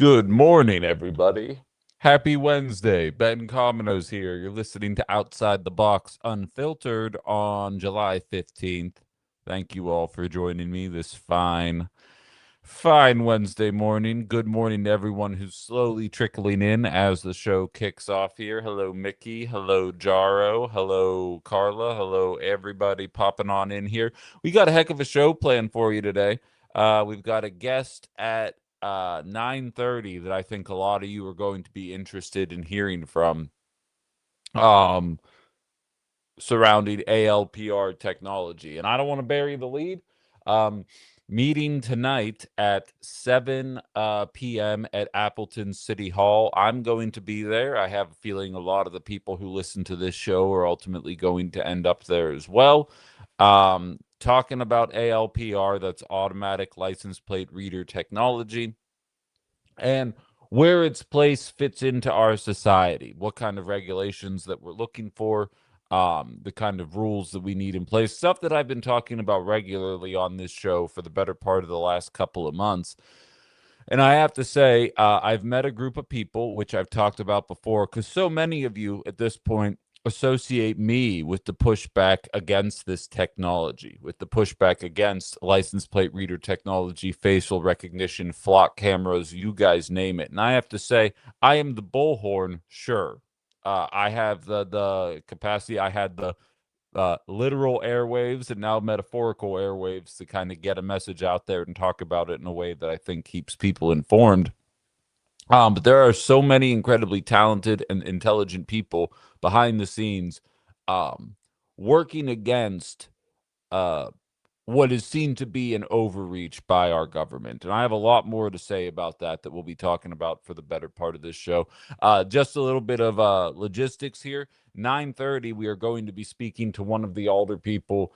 Good morning, everybody. Happy Wednesday. Ben Cominos here. You're listening to Outside the Box Unfiltered on July 15th. Thank you all for joining me this fine Wednesday morning. Good morning to everyone who's slowly trickling in as the show kicks off here. Hello, Mickey. Hello, Jaro. Hello, Carla. Hello, everybody popping on in here. We got a heck of a show planned for you today. We've got a guest at 9:30 that I think a lot of you are going to be interested in hearing from. Um, Surrounding ALPR technology. And I don't want to bury the lead. Um, Meeting tonight at 7 p.m. at Appleton City Hall. I'm going to be there. I have a feeling a lot of the people who listen to this show are ultimately going to end up there as well. Talking about ALPR, that's automatic license plate reader technology, and where its place fits into our society, what kind of regulations that we're looking for, the kind of rules that we need in place, stuff that I've been talking about regularly on this show for the better part of the last couple of months. And I have to say, I've met a group of people, which I've talked about before, because so many of you at this point associate me with the pushback against this technology, with the pushback against license plate reader technology, facial recognition, flock cameras, you guys name it. And I have to say, I am the bullhorn, sure. I have the capacity. I had the literal airwaves and now metaphorical airwaves to kind of get a message out there and talk about it in a way that I think keeps people informed. But there are so many incredibly talented and intelligent people behind the scenes, um, working against uh, what is seen to be an overreach by our government. And I have a lot more to say about that we'll be talking about for the better part of this show. Just a little bit of logistics here. 9:30, we are going to be speaking to one of the older people,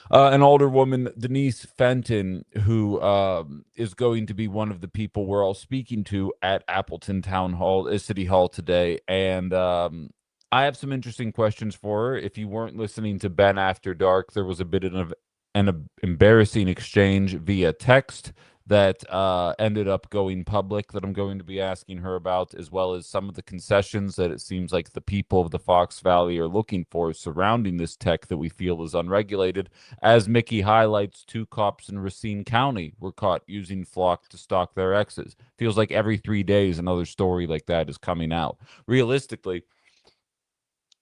an older woman, Denise Fenton, who is going to be one of the people we're all speaking to at Appleton Town Hall, City Hall today. And I have some interesting questions for her. If you weren't listening to Ben After Dark, there was a bit of an embarrassing exchange via text that ended up going public that I'm going to be asking her about, as well as some of the concessions that it seems like the people of the Fox Valley are looking for surrounding this tech that we feel is unregulated. As Mickey highlights, 2 cops in Racine County were caught using Flock to stalk their exes. Feels like every 3 days another story like that is coming out. Realistically,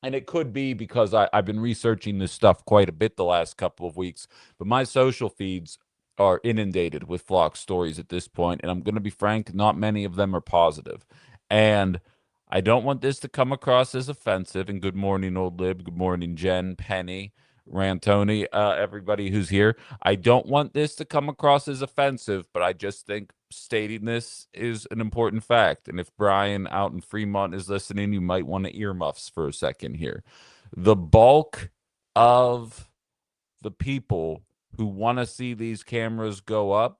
and it could be because I've been researching this stuff quite a bit the last couple of weeks, but my social feeds are inundated with Flock stories at this point, and I'm going to be frank, not many of them are positive. And I don't want this to come across as offensive. And good morning, Old Lib. Good morning, Jen, Penny, Rantoni, everybody who's here. I don't want this to come across as offensive, but I just think stating this is an important fact. And if Brian out in Fremont is listening, you might want to earmuffs for a second here. The bulk of the people who want to see these cameras go up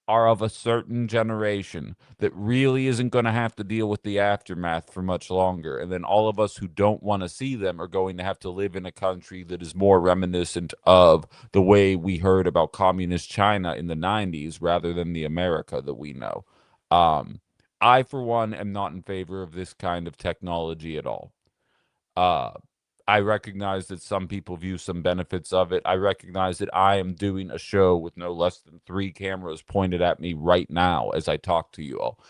are of a certain generation that really isn't going to have to deal with the aftermath for much longer. And then all of us who don't want to see them are going to have to live in a country that is more reminiscent of the way we heard about communist China in the 90s rather than the America that we know. Um, I, for one, am not in favor of this kind of technology at all. Uh, I recognize that some people view some benefits of it. I recognize that I am doing a show with no less than 3 cameras pointed at me right now as I talk to you all.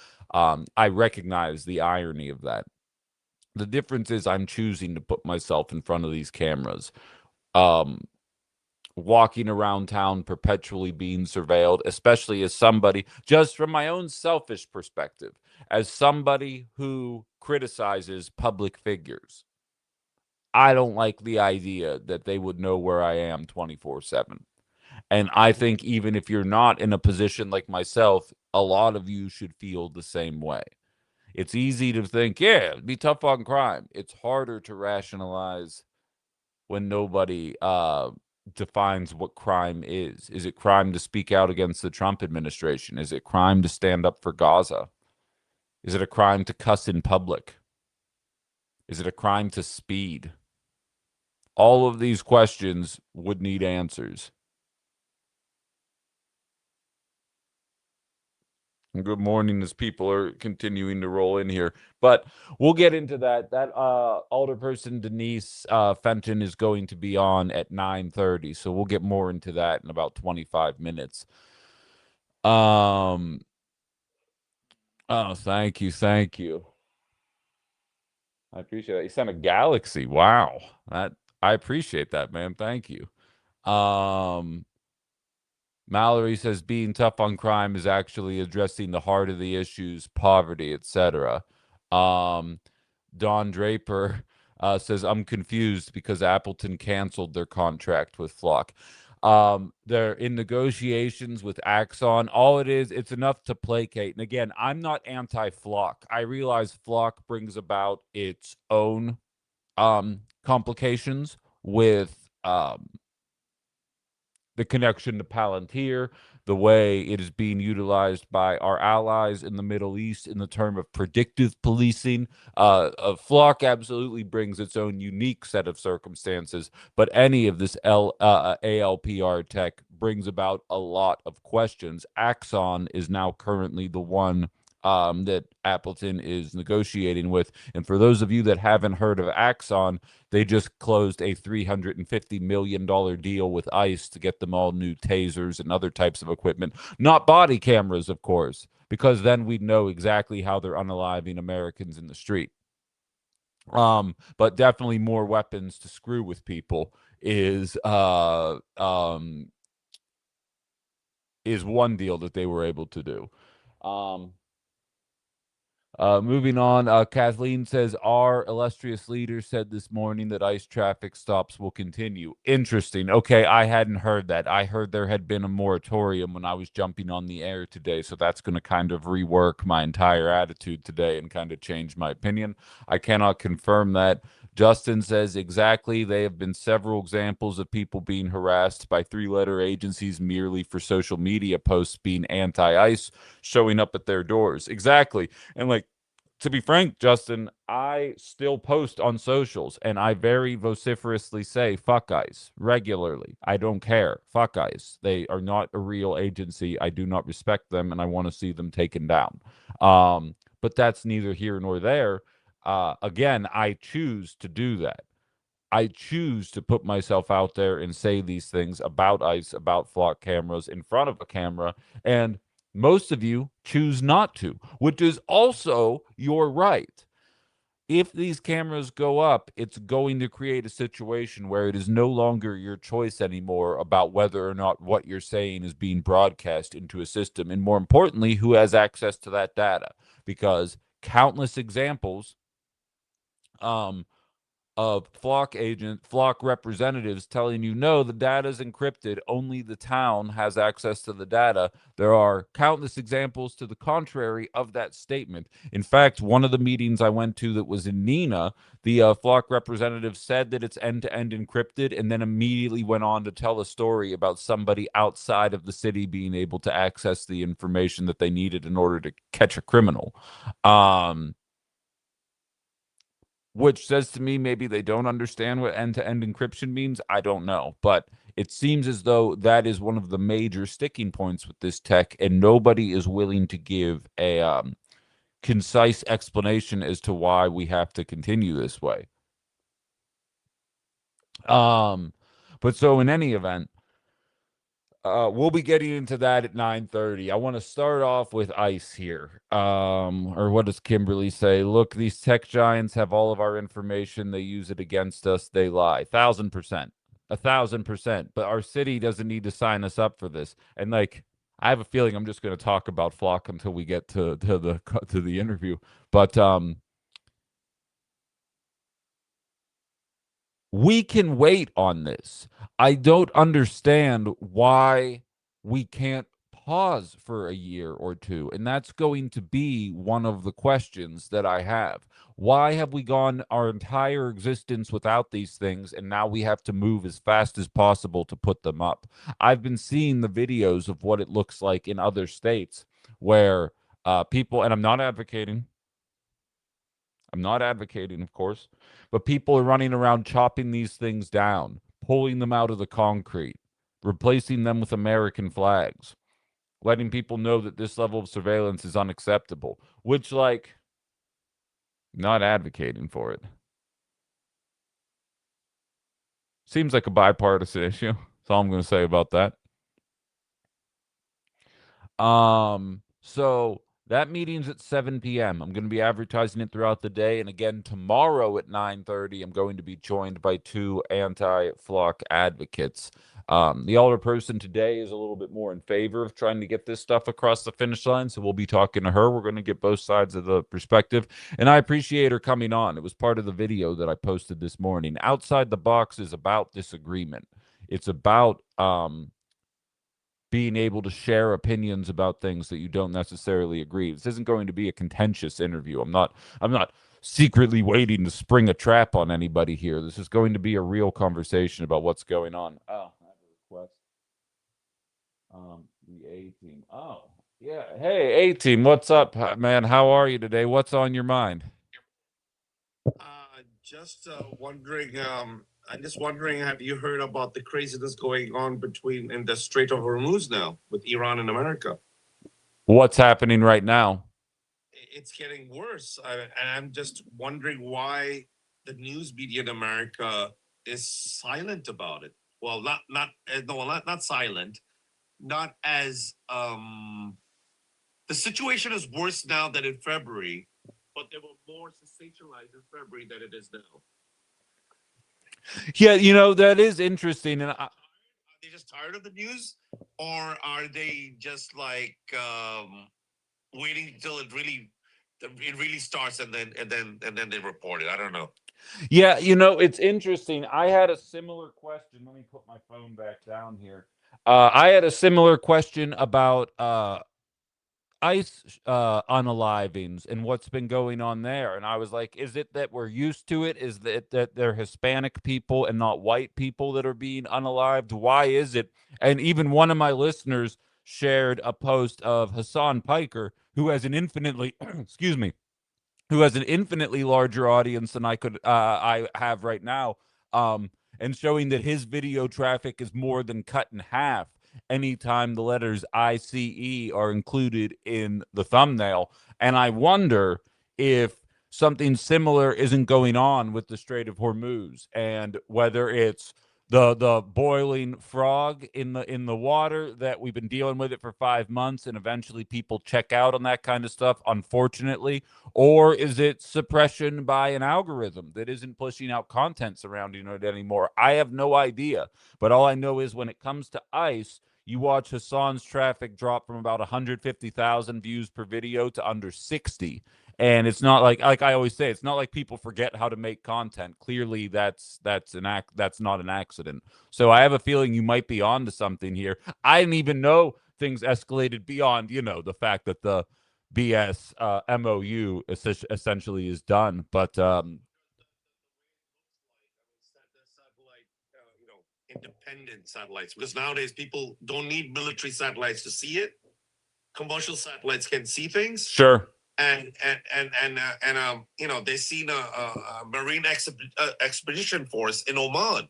I recognize the irony of that. The difference is I'm choosing to put myself in front of these cameras. Um, Walking around town perpetually being surveilled, especially as somebody, just from my own selfish perspective, as somebody who criticizes public figures. I don't like the idea that they would know where I am 24/7. And I think even if you're not in a position like myself, a lot of you should feel the same way. It's easy to think, yeah, be tough on crime. It's harder to rationalize when nobody defines what crime is. Is it crime to speak out against the Trump administration? Is it crime to stand up for Gaza? Is it a crime to cuss in public? Is it a crime to speed? All of these questions would need answers. Good morning as people are continuing to roll in here. But we'll get into that. That alderperson Denise Fenton is going to be on at 9:30. So we'll get more into that in about 25 minutes. Um oh, thank you, thank you. I appreciate that. You sent a galaxy. Wow. That I appreciate that, man. Thank you. Um Mallory says being tough on crime is actually addressing the heart of the issues, poverty, etc. Um, Don Draper says I'm confused because Appleton canceled their contract with Flock. They're in negotiations with Axon. All it is, it's enough to placate. And again, I'm not anti-Flock. I realize Flock brings about its own complications with the connection to Palantir, the way it is being utilized by our allies in the Middle East in the term of predictive policing. Flock absolutely brings its own unique set of circumstances, but any of this ALPR tech brings about a lot of questions. Axon is now currently the one that Appleton is negotiating with. And for those of you that haven't heard of Axon, they just closed a $350 million deal with ICE to get them all new tasers and other types of equipment. Not body cameras, of course, because then we'd know exactly how they're unaliving Americans in the street. But definitely more weapons to screw with people is one deal that they were able to do. Um, Moving on, Kathleen says our illustrious leader said this morning that ICE traffic stops will continue. Interesting. Okay, I hadn't heard that. I heard there had been a moratorium when I was jumping on the air today, so that's going to kind of rework my entire attitude today and kind of change my opinion. I cannot confirm that. Justin says exactly. They have been several examples of people being harassed by three-letter agencies merely for social media posts being anti-ICE showing up at their doors. Exactly. And like, to be frank, Justin, I still post on socials and I very vociferously say fuck ICE regularly. I don't care. Fuck ICE. They are not a real agency. I do not respect them and I want to see them taken down. But that's neither here nor there. Again, I choose to do that. I choose to put myself out there and say these things about ICE, about flock cameras in front of a camera. And most of you choose not to, which is also your right. If these cameras go up, it's going to create a situation where it is no longer your choice anymore about whether or not what you're saying is being broadcast into a system. And more importantly, who has access to that data? Because countless examples um, of flock representatives telling you no, the data is encrypted, only the town has access to the data. There are countless examples to the contrary of that statement. In fact, one of the meetings I went to that was in Nina, the flock representative said that it's end-to-end encrypted and then immediately went on to tell a story about somebody outside of the city being able to access the information that they needed in order to catch a criminal. um which says to me maybe they don't understand what end-to-end encryption means. I don't know, but it seems as though that is one of the major sticking points with this tech, and nobody is willing to give a concise explanation as to why we have to continue this way. Um, but so in any event, we'll be getting into that at 9:30. I want to start off with ICE here. Or what does Kimberly say? Look, these tech giants have all of our information. They use it against us. They lie. 1,000%. 1,000%. But our city doesn't need to sign us up for this. And like, I have a feeling I'm just going to talk about Flock until we get to the interview. But we can wait on this. I don't understand why we can't pause for a year or two. And that's going to be one of the questions that I have. Why have we gone our entire existence without these things and now we have to move as fast as possible to put them up? I've been seeing the videos of what it looks like in other states where people, and I'm not advocating, of course, but people are running around chopping these things down, pulling them out of the concrete, replacing them with American flags. letting people know that this level of surveillance is unacceptable, which, like, not advocating for it. Seems like a bipartisan issue. That's all I'm going to say about that. So that meeting's at 7 p.m. I'm going to be advertising it throughout the day. And again, tomorrow at 9:30, I'm going to be joined by two anti-flock advocates. The older person today is a little bit more in favor of trying to get this stuff across the finish line. So we'll be talking to her. We're going to get both sides of the perspective. And I appreciate her coming on. It was part of the video that I posted this morning. Outside the Box is about disagreement. It's about being able to share opinions about things that you don't necessarily agree. This isn't going to be a contentious interview. I'm not secretly waiting to spring a trap on anybody here. This is going to be a real conversation about what's going on. Oh, I have a request. The A team. Oh, yeah. Hey, A team, what's up, man? How are you today? What's on your mind? Just wondering. I'm just wondering. Have you heard about the craziness going on between in the Strait of Hormuz now with Iran and America? What's happening right now? It's getting worse, and I'm just wondering why the news media in America is silent about it. Well, not no, well, not silent. Not as the situation is worse now than in February, but there were more sensationalized in February than it is now. Yeah, that is interesting. And Are they just tired of the news, or are they just like waiting until it really starts and then they report it? I don't know. yeah, it's interesting. I had a similar question. Let me put my phone back down here. I had a similar question about ICE unalivings and what's been going on there. And I was like, is it that we're used to it? Is that they're Hispanic people and not white people that are being unalived? Why is it? And even one of my listeners shared a post of Hassan Piker, who has an infinitely, excuse me, who has an infinitely larger audience than I have right now, and showing that his video traffic is more than cut in half anytime the letters ICE are included in the thumbnail. And I wonder if something similar isn't going on with the Strait of Hormuz, and whether it's the boiling frog in the water that we've been dealing with it for 5 months, and eventually people check out on that kind of stuff, unfortunately, or is it suppression by an algorithm that isn't pushing out content surrounding it anymore? I have no idea. But all I know is when it comes to ICE, you watch Hassan's traffic drop from about 150,000 views per video to under 60. And it's not like I always say, it's not like people forget how to make content. Clearly that's not an accident. So I have a feeling you might be onto something here. I didn't even know things escalated beyond, the fact that the BS MOU essentially is done. But Independent satellites, because nowadays people don't need military satellites to see it. Commercial satellites can see things, sure. and they seen a marine expedition force in Oman. So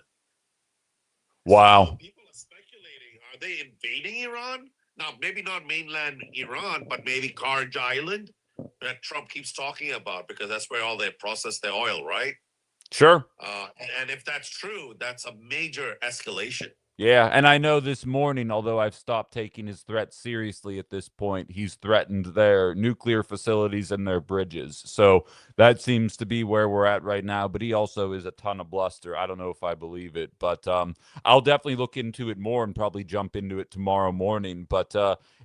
Wow. people are speculating: are they invading Iran? Now, maybe not mainland Iran, but maybe Karj Island that Trump keeps talking about, because that's where all they process their oil, right? Sure. And if that's true, that's a major escalation. Yeah, and I know this morning, although I've stopped taking his threats seriously at this point, he's threatened their nuclear facilities and their bridges. So that seems to be where we're at right now. But he also is a ton of bluster. I don't know if I believe it, but I'll definitely look into it more and probably jump into it tomorrow morning. But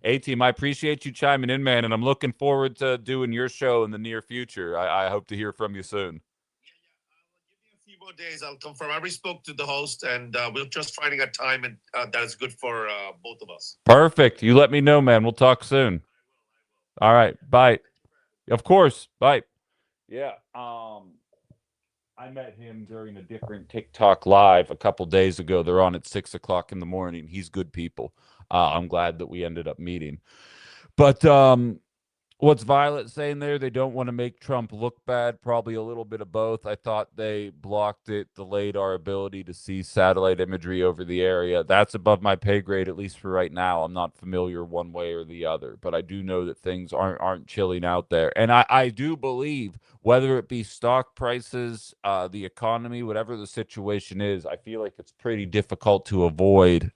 A team, I appreciate you chiming in, man, and I'm looking forward to doing your show in the near future. I hope to hear from you soon. Give me a few more days. I'll confirm. I already spoke to the host, and we're just finding a time that is good for both of us. Perfect. You let me know, man. We'll talk soon. All right. Bye. Of course. Bye. Yeah. I met him during a different TikTok live a couple days ago. They're on at 6 o'clock in the morning. He's good people. I'm glad that we ended up meeting. But What's Violet saying there? They don't want to make Trump look bad. Probably a little bit of both. I thought they blocked it, delayed our ability to see satellite imagery over the area. That's above my pay grade, at least for right now. I'm not familiar one way or the other, but I do know that things aren't chilling out there. And I do believe, whether it be stock prices, the economy, whatever the situation is, I feel like it's pretty difficult to avoid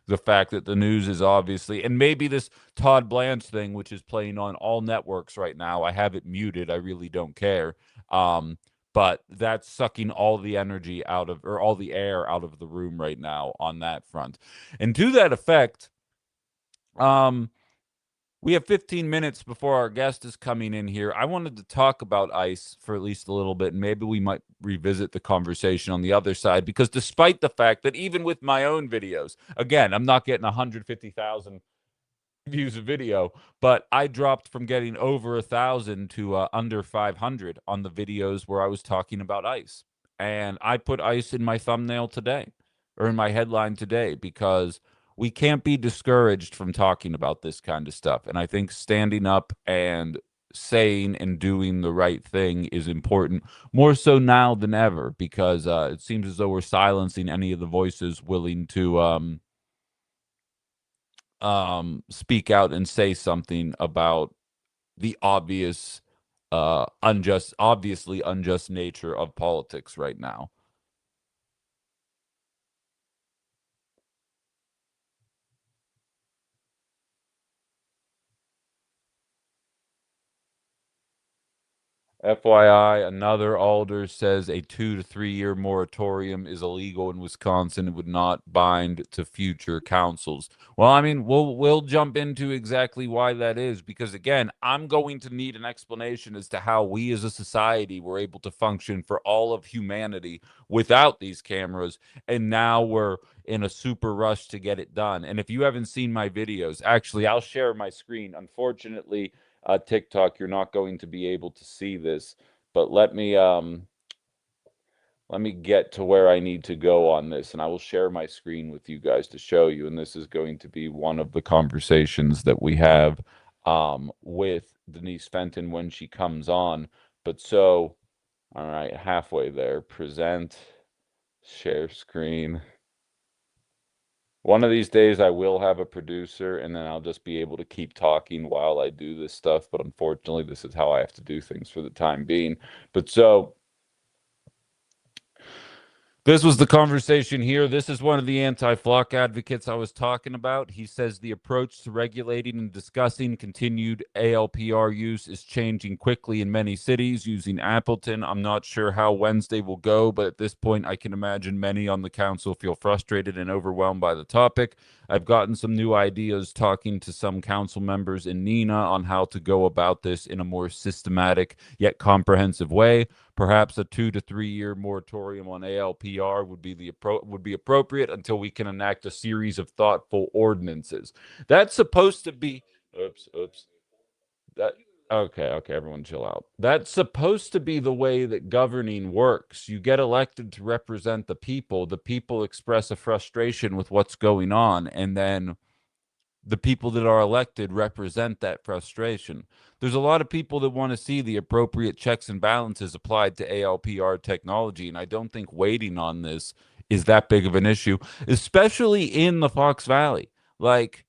the fact that the news is obviously, and maybe this Todd Blanche thing, which is playing on all networks right now. I have it muted. I really don't care. Um, but that's sucking all the energy out of, or all the air out of the room right now on that front. And to that effect, um, we have 15 minutes before our guest is coming in here. I wanted to talk about ICE for at least a little bit, and maybe we might revisit the conversation on the other side, because despite the fact that even with my own videos, again, I'm not getting 150,000 views a video, but I dropped from getting over 1,000 to under 500 on the videos where I was talking about ice. And I put ice in my thumbnail today, or in my headline today, because we can't be discouraged from talking about this kind of stuff. And I think standing up and saying and doing the right thing is important, more so now than ever, because it seems as though we're silencing any of the voices willing to speak out and say something about the obviously unjust nature of politics right now. FYI, another alder says a 2 to 3 year moratorium is illegal in Wisconsin and would not bind to future councils. Well, I mean, we'll jump into exactly why that is, because again, I'm going to need an explanation as to how we as a society were able to function for all of humanity without these cameras, and now we're in a super rush to get it done. And if you haven't seen my videos, actually, I'll share my screen. Unfortunately, TikTok, you're not going to be able to see this, but let me get to where I need to go on this, and I will share my screen with you guys to show you. And this is going to be one of the conversations that we have with Denise Fenton when she comes on. But so, all right, halfway there. Present, share screen. One of these days I will have a producer, and then I'll just be able to keep talking while I do this stuff. But unfortunately, this is how I have to do things for the time being. But so this was the conversation here. This is one of the anti-flock advocates I was talking about. He says the approach to regulating and discussing continued ALPR use is changing quickly in many cities using Appleton. I'm not sure how Wednesday will go, but at this point, I can imagine many on the council feel frustrated and overwhelmed by the topic. I've gotten some new ideas talking to some council members in Nina on how to go about this in a more systematic yet comprehensive way. Perhaps a 2 to 3 year moratorium on ALPR would be appropriate until we can enact a series of thoughtful ordinances. That's supposed to be. Oops. That okay, everyone chill out. That's supposed to be the way that governing works. You get elected to represent the people. The people express a frustration with what's going on, and then the people that are elected represent that frustration. There's a lot of people that want to see the appropriate checks and balances applied to ALPR technology, and I don't think waiting on this is that big of an issue, especially in the Fox Valley. Like,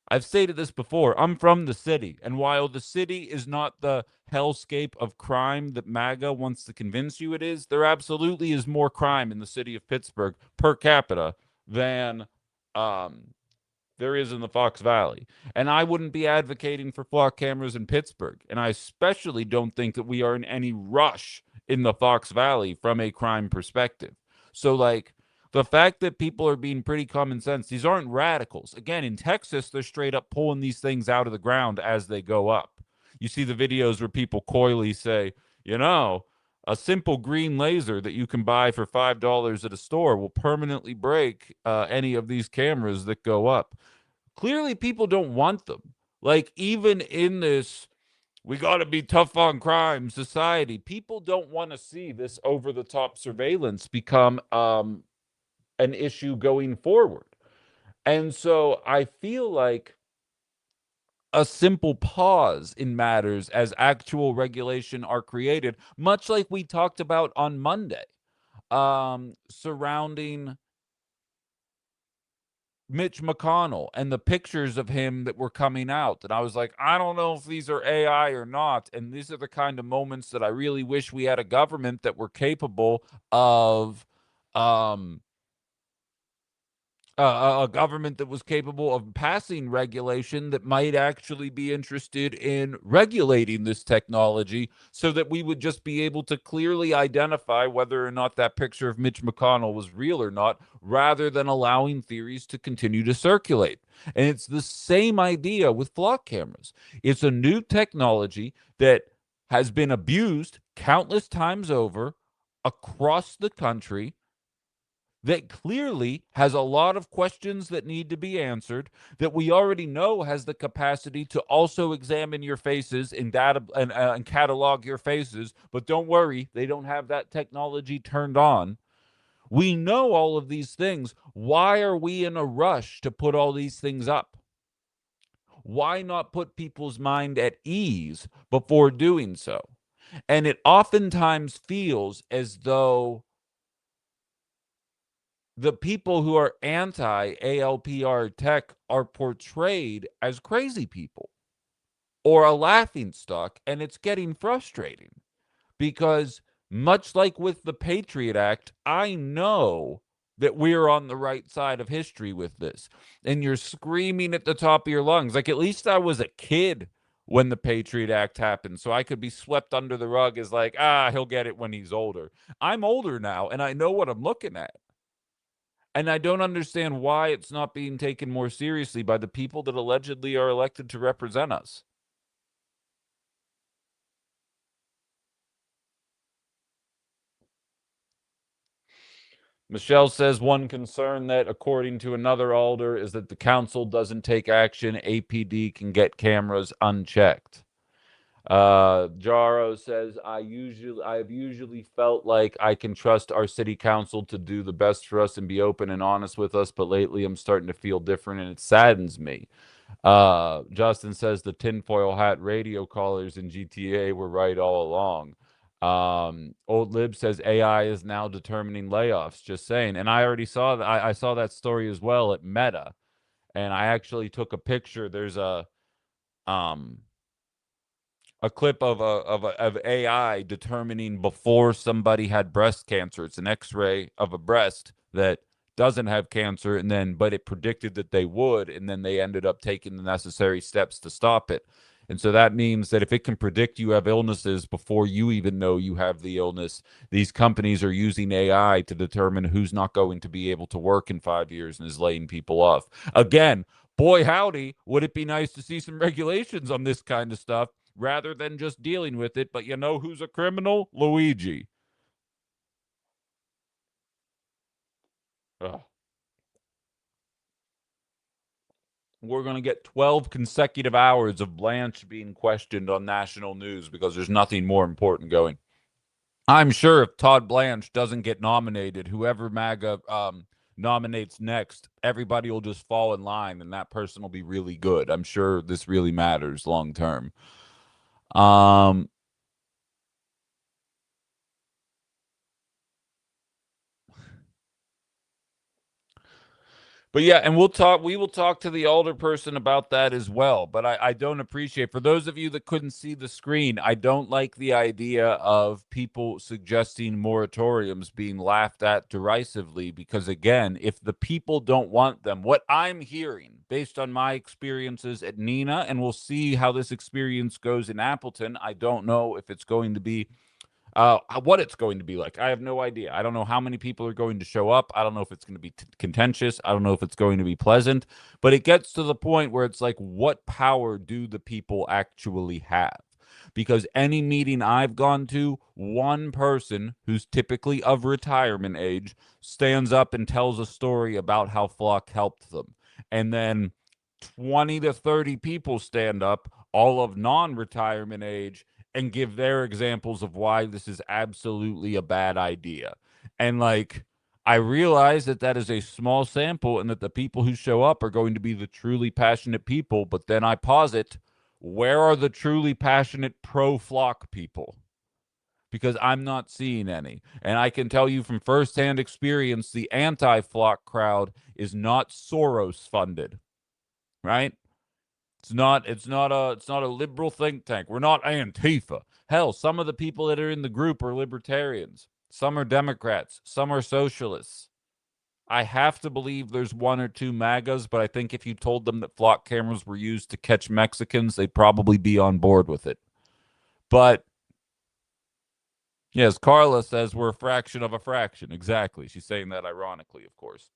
I've stated this before, I'm from the city, and while the city is not the hellscape of crime that MAGA wants to convince you it is, there absolutely is more crime in the city of Pittsburgh per capita than um, there is in the Fox Valley. And I wouldn't be advocating for flock cameras in Pittsburgh. And I especially don't think that we are in any rush in the Fox Valley from a crime perspective. So, like, the fact that people are being pretty common sense, these aren't radicals. Again, in Texas, they're straight up pulling these things out of the ground as they go up. You see the videos where people coyly say, you know, a simple green laser that you can buy for $5 at a store will permanently break any of these cameras that go up. Clearly, people don't want them. Like, even in this, we got to be tough on crime society, people don't want to see this over the top surveillance become an issue going forward. And so I feel like a simple pause in matters as actual regulation are created, much like we talked about on Monday, surrounding Mitch McConnell and the pictures of him that were coming out. And I was like, I don't know if these are AI or not. And these are the kind of moments that I really wish we had a government that were capable of um, a government that was capable of passing regulation that might actually be interested in regulating this technology so that we would just be able to clearly identify whether or not that picture of Mitch McConnell was real or not, rather than allowing theories to continue to circulate. And it's the same idea with flock cameras. It's a new technology that has been abused countless times over across the country, that clearly has a lot of questions that need to be answered, that we already know has the capacity to also examine your faces and data and catalog your faces. But don't worry, they don't have that technology turned on. We know all of these things. Why are we in a rush to put all these things up? Why not put people's mind at ease before doing so? And it oftentimes feels as though the people who are anti ALPR tech are portrayed as crazy people or a laughing stock. And it's getting frustrating because, much like with the Patriot Act, I know that we're on the right side of history with this. And you're screaming at the top of your lungs. Like, at least I was a kid when the Patriot Act happened, so I could be swept under the rug as like, he'll get it when he's older. I'm older now, and I know what I'm looking at. And I don't understand why it's not being taken more seriously by the people that allegedly are elected to represent us. Michelle says one concern that, according to another alder, is that the council doesn't take action. APD can get cameras unchecked. Jaro says I have usually felt like I can trust our city council to do the best for us and be open and honest with us, but lately I'm starting to feel different and it saddens me. Justin says the tinfoil hat radio callers in GTA were right all along. Old Lib says AI is now determining layoffs. Just saying, and I already saw that. I saw that story as well at Meta, and I actually took a picture. There's um a clip of AI determining before somebody had breast cancer. It's an X-ray of a breast that doesn't have cancer, and then but it predicted that they would, and then they ended up taking the necessary steps to stop it. And so that means that if it can predict you have illnesses before you even know you have the illness, these companies are using AI to determine who's not going to be able to work in 5 years and is laying people off. Again, boy, howdy, would it be nice to see some regulations on this kind of stuff rather than just dealing with it. But you know who's a criminal? Luigi. Ugh. We're going to get 12 consecutive hours of Blanche being questioned on national news because there's nothing more important going. I'm sure if Todd Blanche doesn't get nominated, whoever MAGA nominates next, everybody will just fall in line and that person will be really good. I'm sure this really matters long term. Um, But yeah, and we will talk to the older person about that as well. But I don't appreciate, for those of you that couldn't see the screen, I don't like the idea of people suggesting moratoriums being laughed at derisively because, again, if the people don't want them, what I'm hearing based on my experiences at Nina, and we'll see how this experience goes in Appleton. I don't know if it's going to be what it's going to be like. I have no idea. I don't know how many people are going to show up. I don't know if it's going to be contentious. I don't know if it's going to be pleasant, but it gets to the point where it's like, what power do the people actually have? Because any meeting I've gone to, one person who's typically of retirement age stands up and tells a story about how Flock helped them. And then 20 to 30 people stand up, all of non retirement age, and give their examples of why this is absolutely a bad idea. And like, I realize that that is a small sample and that the people who show up are going to be the truly passionate people, but then I posit Where are the truly passionate pro-flock people? Because I'm not seeing any. And I can tell you from firsthand experience, the anti-flock crowd is not Soros funded, right? It's not a liberal think tank. We're not Antifa. Hell, some of the people that are in the group are libertarians. Some are Democrats. Some are socialists. I have to believe there's one or two MAGAs, but I think if you told them that flock cameras were used to catch Mexicans, they'd probably be on board with it. But yes, Carla says we're a fraction of a fraction. Exactly. She's saying that ironically, of course.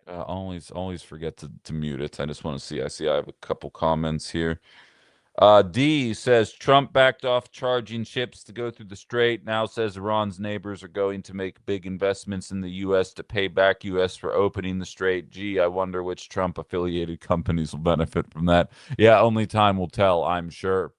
Always forget to mute it. I just want to see. I see I have a couple comments here. D says Trump backed off charging ships to go through the strait. Now says Iran's neighbors are going to make big investments in the U.S. to pay back U.S. for opening the strait. Gee, I wonder which Trump affiliated companies will benefit from that. Yeah, only time will tell, I'm sure.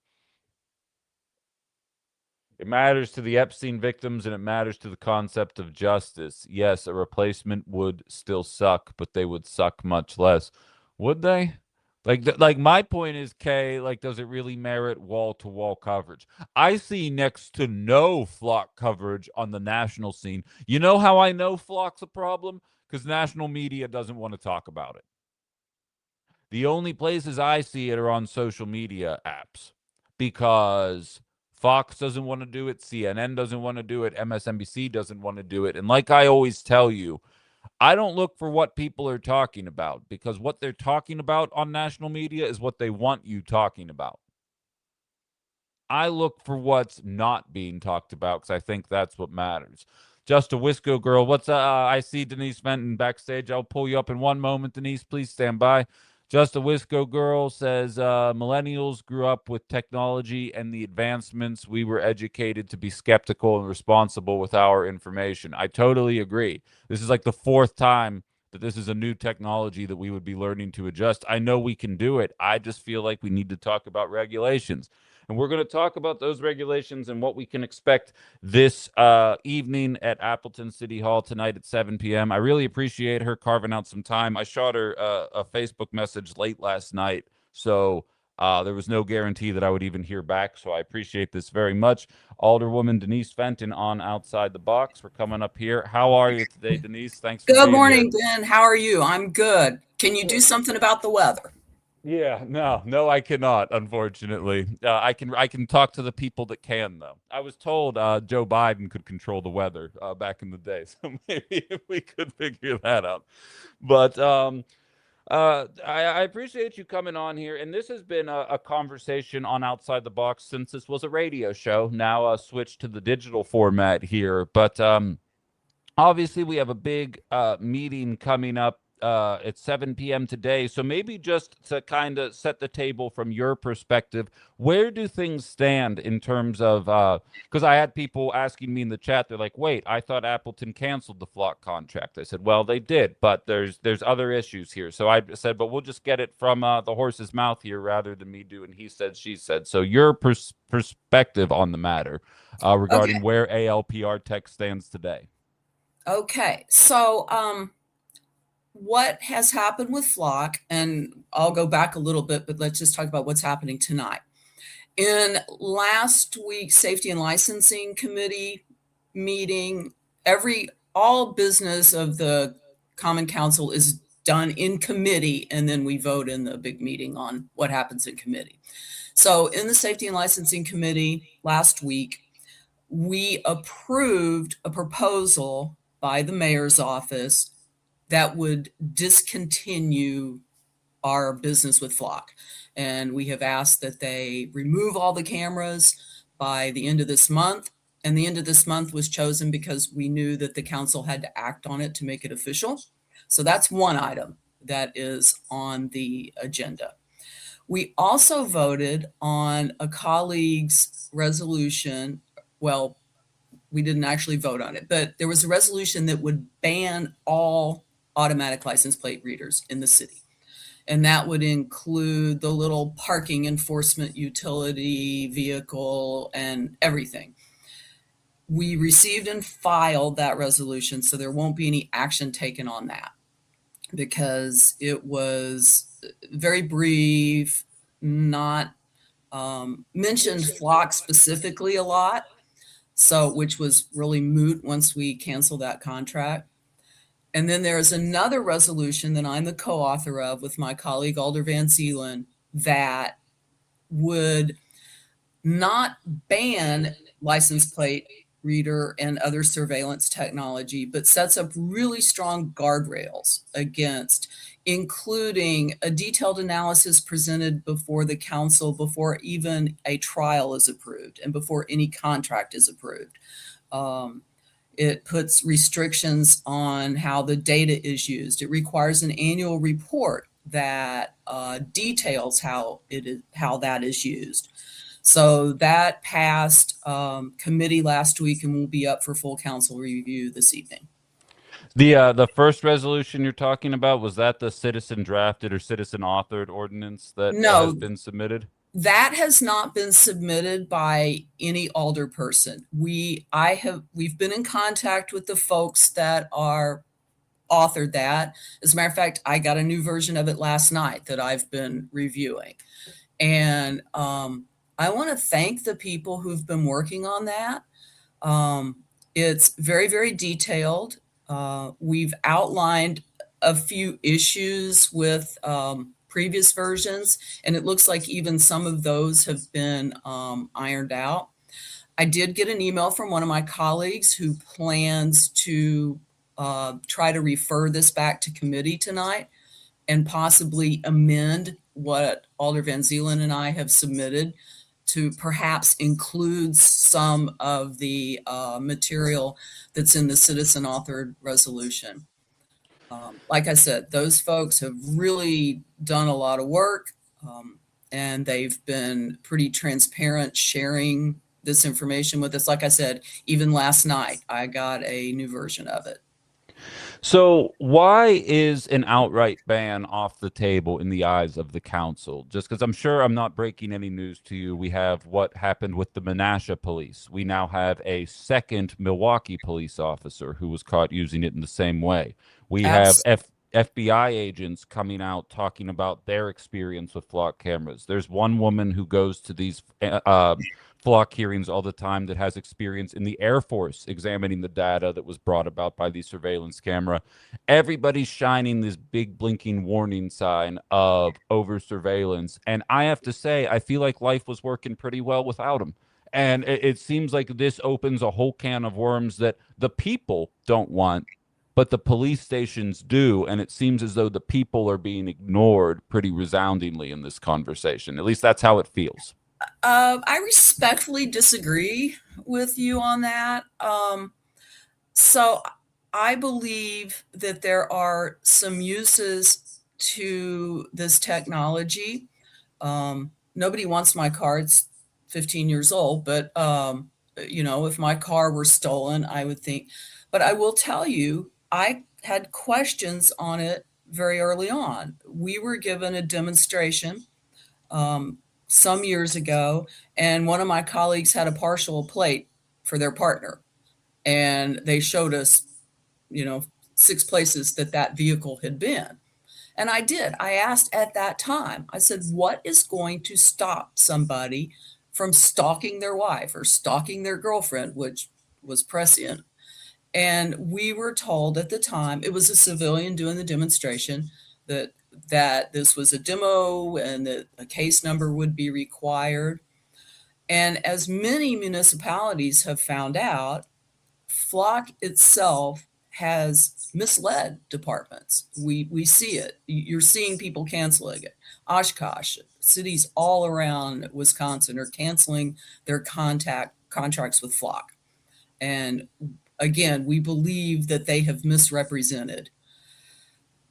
It matters to the Epstein victims and it matters to the concept of justice. Yes, a replacement would still suck, but they would suck much less. Would they? Like my point is, Kay, like, does it really merit wall-to-wall coverage? I see next to no flock coverage on the national scene. You know how I know flock's a problem? Because national media doesn't want to talk about it. The only places I see it are on social media apps because Fox doesn't want to do it, CNN doesn't want to do it, MSNBC doesn't want to do it. And like I always tell you, I don't look for what people are talking about because what they're talking about on national media is what they want you talking about. I look for what's not being talked about because I think that's what matters. Just a Wisco girl. I see Denise Fenton backstage. I'll pull you up in one moment, Denise. Please stand by. Just a Wisco girl says millennials grew up with technology and the advancements. We were educated to be skeptical and responsible with our information. I totally agree. This is like the fourth time that this is a new technology that we would be learning to adjust. I know we can do it. I just feel like we need to talk about regulations. And we're going to talk about those regulations and what we can expect this evening at Appleton City Hall tonight at 7 p.m. I really appreciate her carving out some time. I shot her a Facebook message late last night, so there was no guarantee that I would even hear back. So I appreciate this very much. Alderwoman Denise Fenton on Outside the Box. We're coming up here. How are you today, Denise? Thanks for Good being here. morning, Ben. How are you? I'm good. Can you do something about the weather? Yeah, no, I cannot. Unfortunately, I can talk to the people that can, though. I was told Joe Biden could control the weather back in the day, so maybe if we could figure that out. But I appreciate you coming on here, and this has been a conversation on Outside the Box since this was a radio show. Now switched to the digital format here, but obviously we have a big meeting coming up at 7 p.m. today. So maybe just to kind of set the table from your perspective, where do things stand in terms of because I had people asking me in the chat, they're like, wait, I thought Appleton canceled the flock contract. I said, well, they did, but there's other issues here. So I said, but we'll just get it from the horse's mouth here rather than me doing he said, she said. So your perspective on the matter regarding Okay. where ALPR tech stands today. Okay. So, what has happened with Flock, and I'll go back a little bit, but let's just talk about what's happening tonight. In last week's Safety and Licensing Committee meeting, all business of the Common Council is done in committee, and then we vote in the big meeting on what happens in committee. So, in the Safety and Licensing Committee last week, we approved a proposal by the mayor's office that would discontinue our business with Flock. And we have asked that they remove all the cameras by the end of this month. And the end of this month was chosen because we knew that the council had to act on it to make it official. So that's one item that is on the agenda. We also voted on a colleague's resolution. Well, we didn't actually vote on it, but there was a resolution that would ban all automatic license plate readers in the city. And that would include the little parking enforcement utility vehicle and everything. We received and filed that resolution, so there won't be any action taken on that. because it was very brief, not mentioned flock specifically a lot, so which was really moot once we canceled that contract. And then there's another resolution that I'm the co-author of with my colleague Alder Van Zeelen that would not ban license plate reader and other surveillance technology, but sets up really strong guardrails against, including a detailed analysis presented before the council before even a trial is approved and before any contract is approved. It puts restrictions on how the data is used. It requires an annual report that details how that is used. So that passed committee last week and will be up for full council review this evening. The first resolution you're talking about, was that the citizen drafted or citizen authored ordinance that has been submitted? That has not been submitted by any alder person. We've been in contact with the folks that are authored that. As a matter of fact, I got a new version of it last night that I've been reviewing. And I want to thank the people who've been working on that. It's very, very detailed. We've outlined a few issues with previous versions, and it looks like even some of those have been ironed out. I did get an email from one of my colleagues who plans to try to refer this back to committee tonight and possibly amend what Alder Van Zeelen and I have submitted to perhaps include some of the material that's in the citizen authored resolution. Like I said, those folks have really done a lot of work, and they've been pretty transparent sharing this information with us. Like I said, even last night, I got a new version of it. So why is an outright ban off the table in the eyes of the council? Just because I'm sure I'm not breaking any news to you. We have what happened with the Minocqua police. We now have a second Milwaukee police officer who was caught using it in the same way. We have FBI agents coming out talking about their experience with flock cameras. There's one woman who goes to these flock hearings all the time that has experience in the Air Force examining the data that was brought about by the surveillance camera. Everybody's shining this big blinking warning sign of over surveillance. And I have to say, I feel like life was working pretty well without them. And it seems like this opens a whole can of worms that the people don't want, but the police stations do. And it seems as though the people are being ignored pretty resoundingly in this conversation. At least that's how it feels. I respectfully disagree with you on that. So I believe that there are some uses to this technology. Nobody wants my car. It's 15 years old, but if my car were stolen, I would think. But I will tell you, I had questions on it very early on. We were given a demonstration some years ago, and one of my colleagues had a partial plate for their partner, and they showed us 6 places that vehicle had been. And I asked at that time, I said, what is going to stop somebody from stalking their wife or stalking their girlfriend, which was prescient? And we were told at the time, it was a civilian doing the demonstration, that this was a demo and that a case number would be required. And as many municipalities have found out, Flock itself has misled departments. We see it. You're seeing people canceling it. Oshkosh, cities all around Wisconsin are canceling their contracts with Flock. And again, we believe that they have misrepresented.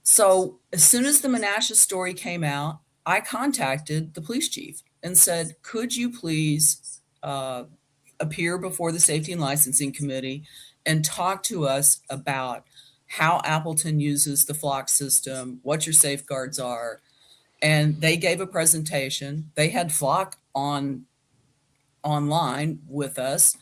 So as soon as the Minocqua story came out, I contacted the police chief and said, could you please appear before the Safety and Licensing Committee and talk to us about how Appleton uses the Flock system, what your safeguards are. And they gave a presentation. They had Flock online with us.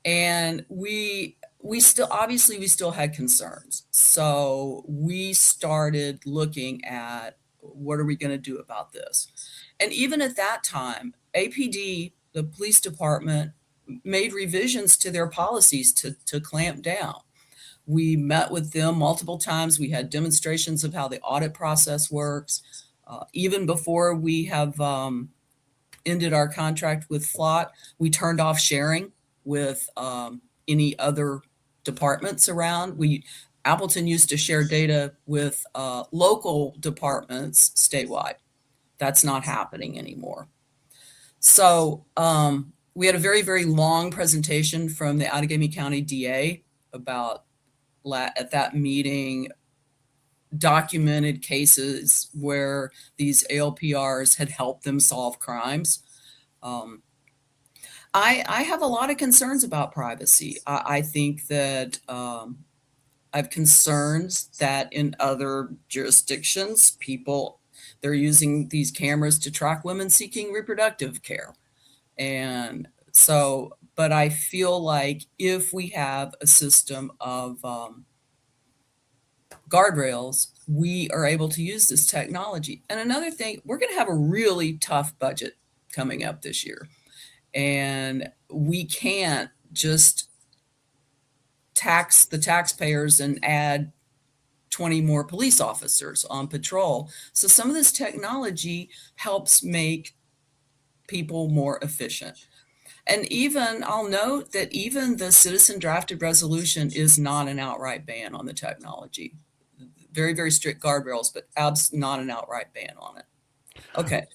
And we we still had concerns. So we started looking at what are we going to do about this? And even at that time, APD, the police department, made revisions to their policies to clamp down. We met with them multiple times. We had demonstrations of how the audit process works. Even before we have ended our contract with Flock, we turned off sharing with any other departments around. Appleton used to share data with local departments statewide. That's not happening anymore. So we had a very, very long presentation from the Outagamie County DA about, at that meeting, documented cases where these ALPRs had helped them solve crimes. I have a lot of concerns about privacy. I think that I have concerns that in other jurisdictions, they're using these cameras to track women seeking reproductive care. And so, but I feel like if we have a system of guardrails, we are able to use this technology. And another thing, we're going to have a really tough budget coming up this year. And we can't just tax the taxpayers and add 20 more police officers on patrol. So some of this technology helps make people more efficient. And even, I'll note that even the citizen drafted resolution is not an outright ban on the technology. Very, very strict guardrails, but not an outright ban on it. Okay.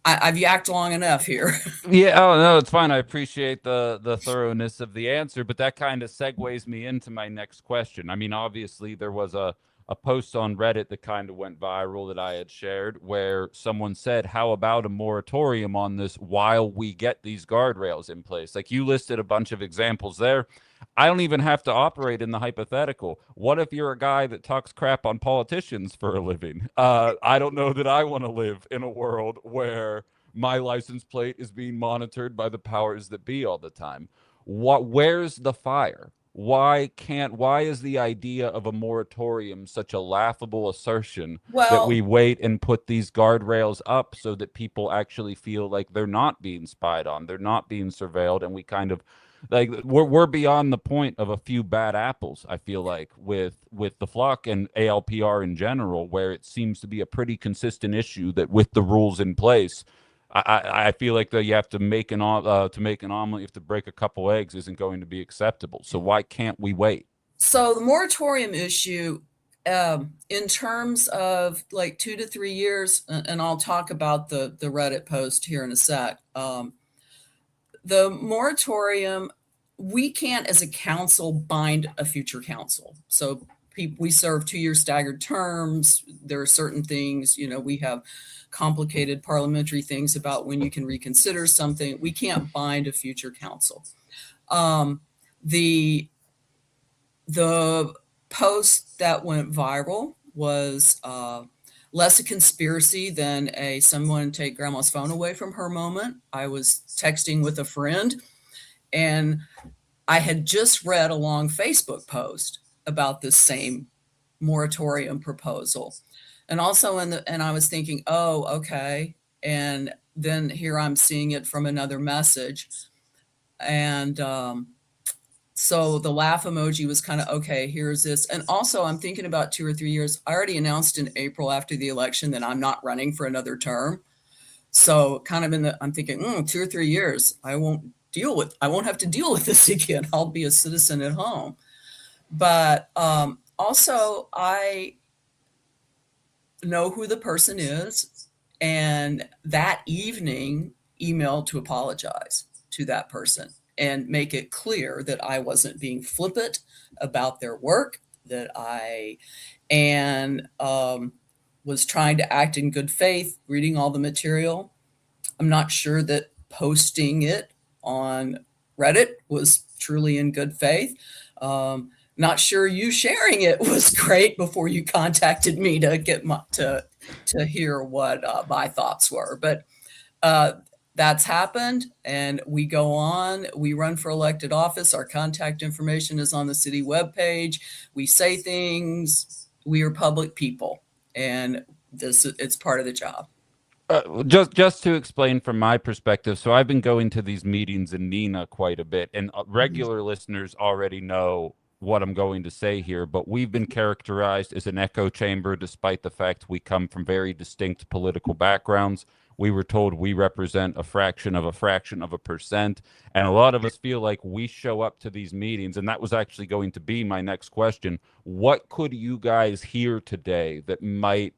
I've yacked long enough here. Yeah, oh no, it's fine. I appreciate the thoroughness of the answer, but that kind of segues me into my next question. I mean, obviously there was a post on Reddit that kind of went viral that I had shared where someone said, how about a moratorium on this while we get these guardrails in place? Like, you listed a bunch of examples there. I don't even have to operate in the hypothetical. What if you're a guy that talks crap on politicians for a living? I don't know that I want to live in a world where my license plate is being monitored by the powers that be all the time. Where's the fire? Why is the idea of a moratorium such a laughable assertion that we wait and put these guardrails up so that people actually feel like they're not being spied on, they're not being surveilled, and we kind of, like, we're beyond the point of a few bad apples, I feel like, with the Flock and ALPR in general, where it seems to be a pretty consistent issue that with the rules in place, I feel like that you have to make an omelet, you have to break a couple eggs isn't going to be acceptable. So why can't we wait? So the moratorium issue, in terms of like 2 to 3 years, and I'll talk about the Reddit post here in a sec. The moratorium, we can't as a council bind a future council. So we serve 2-year staggered terms. There are certain things, we have complicated parliamentary things about when you can reconsider something. We can't bind a future council. The post that went viral was less a conspiracy than someone take grandma's phone away from her moment. I was texting with a friend, and I had just read a long Facebook post about this same moratorium proposal. And also and I was thinking, oh, okay. And then here I'm seeing it from another message. And so the laugh emoji was kind of, okay, here's this. And also I'm thinking about 2 or 3 years. I already announced in April after the election that I'm not running for another term. So kind of I'm thinking, 2 or 3 years, I won't have to deal with this again. I'll be a citizen at home. But also I know who the person is, and that evening emailed to apologize to that person and make it clear that I wasn't being flippant about their work, that I was trying to act in good faith, reading all the material. I'm not sure that posting it on Reddit was truly in good faith. Not sure you sharing it was great before you contacted me to get to hear what my thoughts were. But that's happened, and we go on. We run for elected office. Our contact information is on the city webpage. We say things. We are public people, and it's part of the job. Just to explain from my perspective, so I've been going to these meetings in Nina quite a bit, and regular listeners already know what I'm going to say here, but we've been characterized as an echo chamber despite the fact we come from very distinct political backgrounds. We were told we represent a fraction of a percent, and a lot of us feel like we show up to these meetings, and that was actually going to be my next question. What could you guys hear today that might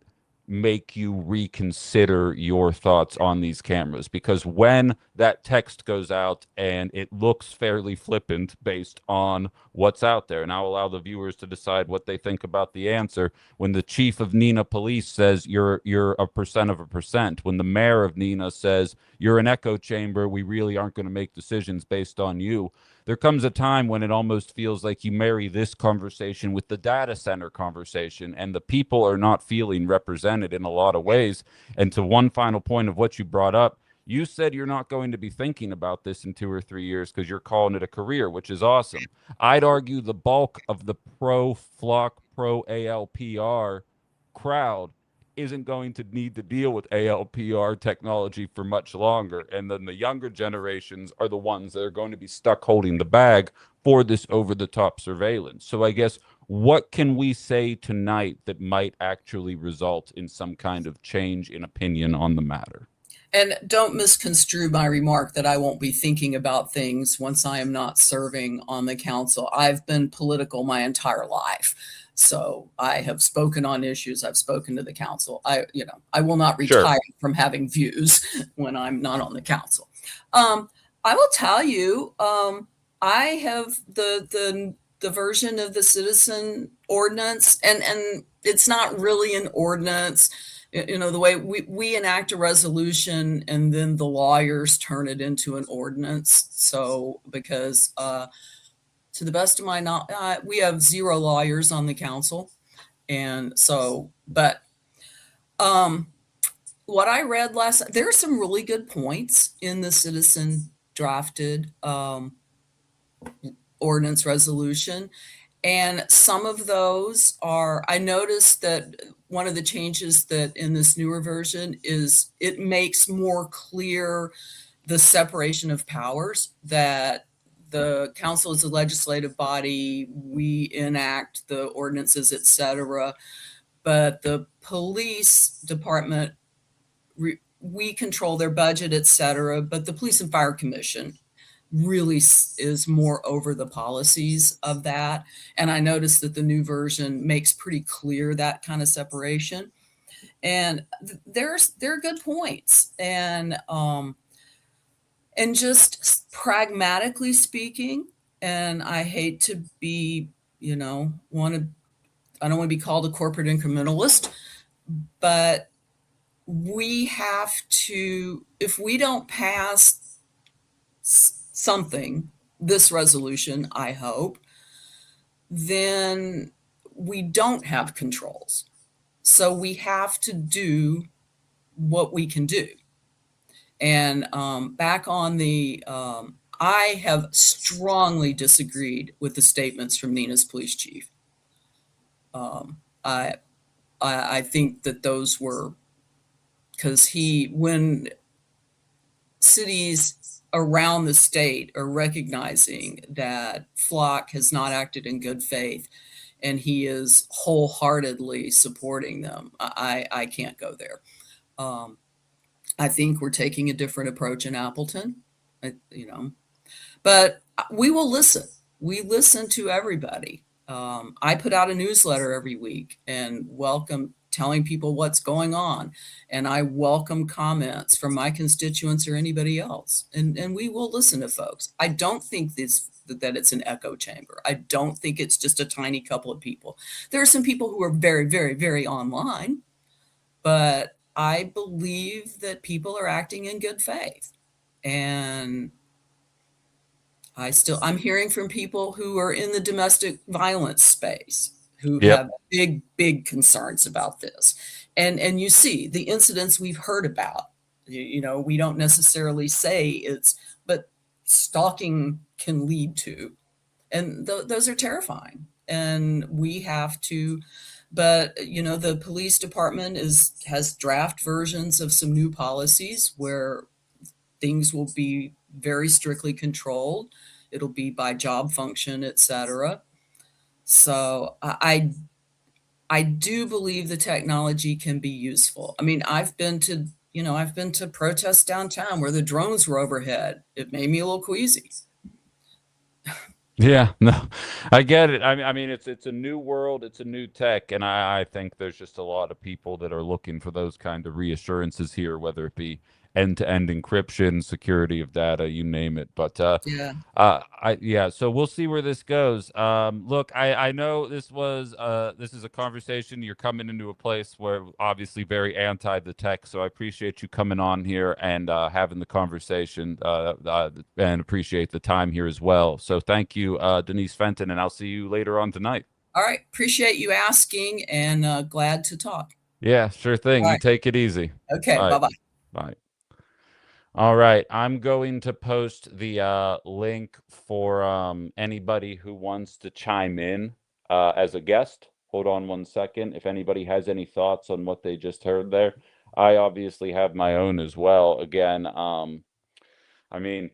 make you reconsider your thoughts on these cameras? Because when that text goes out and it looks fairly flippant based on what's out there, and I'll allow the viewers to decide what they think about the answer. When the chief of Nina Police says you're a percent of a percent, when the mayor of Nina says you're an echo chamber, we really aren't going to make decisions based on you. There comes a time when it almost feels like you marry this conversation with the data center conversation, and the people are not feeling represented in a lot of ways. And to one final point of what you brought up, you said you're not going to be thinking about this in 2 or 3 years because you're calling it a career, which is awesome. I'd argue the bulk of the pro Flock, pro ALPR crowd isn't going to need to deal with ALPR technology for much longer. And then the younger generations are the ones that are going to be stuck holding the bag for this over-the-top surveillance. So I guess, what can we say tonight that might actually result in some kind of change in opinion on the matter? And don't misconstrue my remark that I won't be thinking about things once I am not serving on the council. I've been political my entire life. So I have spoken on issues. I've spoken to the council. I will not retire from having views when I'm not on the council. I will tell you, I have the version of the citizen ordinance, and it's not really an ordinance. The way we enact a resolution and then the lawyers turn it into an ordinance. So because to the best of my knowledge, we have 0 lawyers on the council. And so, but what I read there are some really good points in the citizen drafted ordinance resolution. And some of those I noticed that one of the changes that in this newer version is it makes more clear the separation of powers, that the council is a legislative body, we enact the ordinances, etc. But the police department, we control their budget, etc. But the Police and Fire Commission really is more over the policies of that. And I noticed that the new version makes pretty clear that kind of separation. And there are good points. And just pragmatically speaking, and I hate to be, I don't want to be called a corporate incrementalist, but we have to, if we don't pass something, this resolution, I hope, then we don't have controls. So we have to do what we can do. And back on the, I have strongly disagreed with the statements from Nina's police chief. I think that those were, because when cities around the state are recognizing that Flock has not acted in good faith and he is wholeheartedly supporting them, I can't go there. I think we're taking a different approach in Appleton, but we will listen. We listen to everybody. I put out a newsletter every week and telling people what's going on. And I welcome comments from my constituents or anybody else. And we will listen to folks. I don't think that it's an echo chamber. I don't think it's just a tiny couple of people. There are some people who are very, very, very online, but I believe that people are acting in good faith. And I'm hearing from people who are in the domestic violence space who have big, big concerns about this. And you see the incidents we've heard about We don't necessarily say it's, but stalking can lead to, and those are terrifying. And we have to, but the police department has draft versions of some new policies where things will be very strictly controlled. It'll be by job function, etc. So I do believe the technology can be useful. I mean, I've been to protests downtown where the drones were overhead. It made me a little queasy. Yeah, no, I get it. I mean, it's a new world, it's a new tech, and I think there's just a lot of people that are looking for those kind of reassurances here, whether it be end-to-end encryption, security of data, you name it. But Yeah. yeah, so we'll see where this goes. Look, I know this is a conversation. You're coming into a place where obviously very anti the tech, so I appreciate you coming on here and having the conversation, and appreciate the time here as well. So thank you, Denise Fenton, and I'll see you later on tonight. All right. Appreciate you asking, and glad to talk. Yeah, sure thing. All You right. take it easy. Okay. All Bye right. bye. Bye. All right, I'm going to post the link for anybody who wants to chime in as a guest. Hold on one second. If anybody has any thoughts on what they just heard there, I obviously have my own as well. Again, I mean,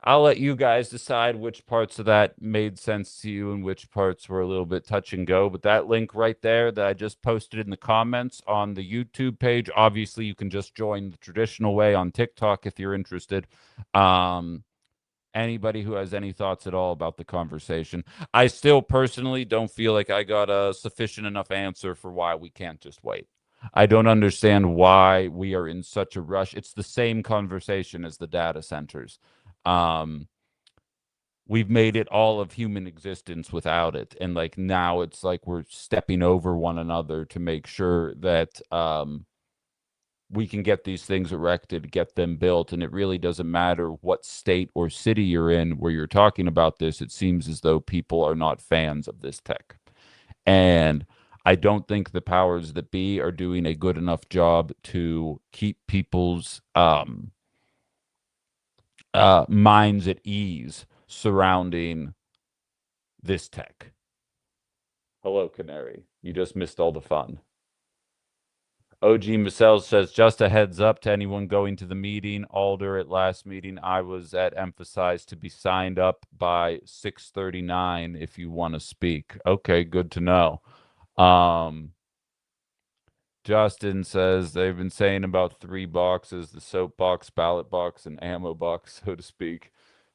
I'll let you guys decide which parts of that made sense to you and which parts were a little bit touch and go. But that link right there that I just posted in the comments on the YouTube page, obviously you can just join the traditional way on TikTok if you're interested. Anybody who has any thoughts at all about the conversation. I still personally don't feel like I got a sufficient enough answer for why we can't just wait. I don't understand why we are in such a rush. It's the same conversation as the data centers. Um, we've made it all of human existence without it, and like now it's like we're stepping over one another to make sure that we can get these things erected, get them built, and it really doesn't matter what state or city you're in where you're talking about this. It seems as though people are not fans of this tech, and I don't think the powers that be are doing a good enough job to keep people's minds at ease surrounding this tech. Hello, Canary. You just missed all the fun. OG Marcel says, just a heads up to anyone going to the meeting. Alder at last meeting I was at emphasized to be signed up by 6:39 if you want to speak. Okay, good to know. Justin says they've been saying about 3 boxes, the soap box, ballot box, and ammo box, so to speak.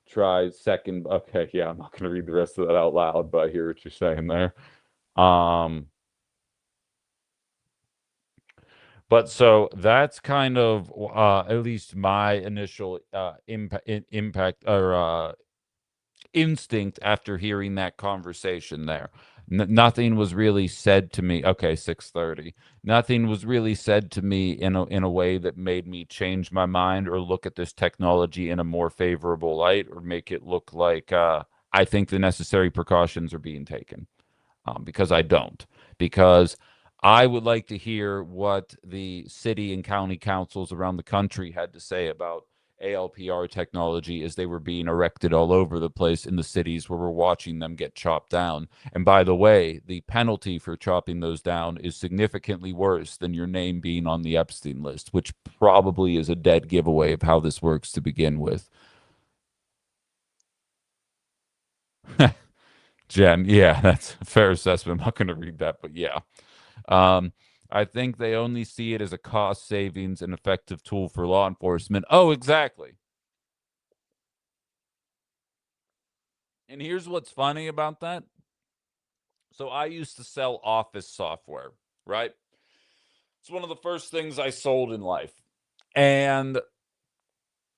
Try second. Okay, yeah, I'm not going to read the rest of that out loud, but I hear what you're saying there. But so that's kind of at least my initial impact or instinct after hearing that conversation there. Nothing was really said to me. Okay, 6:30. Nothing was really said to me in a way that made me change my mind or look at this technology in a more favorable light or make it look like I think the necessary precautions are being taken. Because I don't. Because I would like to hear what the city and county councils around the country had to say about ALPR technology as they were being erected all over the place in the cities where we're watching them get chopped down. And by the way, the penalty for chopping those down is significantly worse than your name being on the Epstein list, which probably is a dead giveaway of how this works to begin with. Jen, yeah, that's a fair assessment. I'm not going to read that, but yeah. Um, I think they only see it as a cost savings and effective tool for law enforcement. Oh, exactly. And here's what's funny about that. So I used to sell office software, right? It's one of the first things I sold in life. And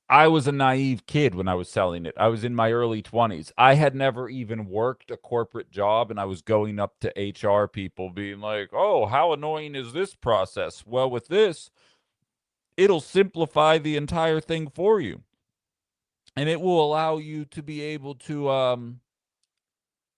I was a naive kid when I was selling it. I was in my early 20s. I had never even worked a corporate job, and I was going up to HR people being like, oh, how annoying is this process? Well, with this, it'll simplify the entire thing for you. And it will allow you to be able to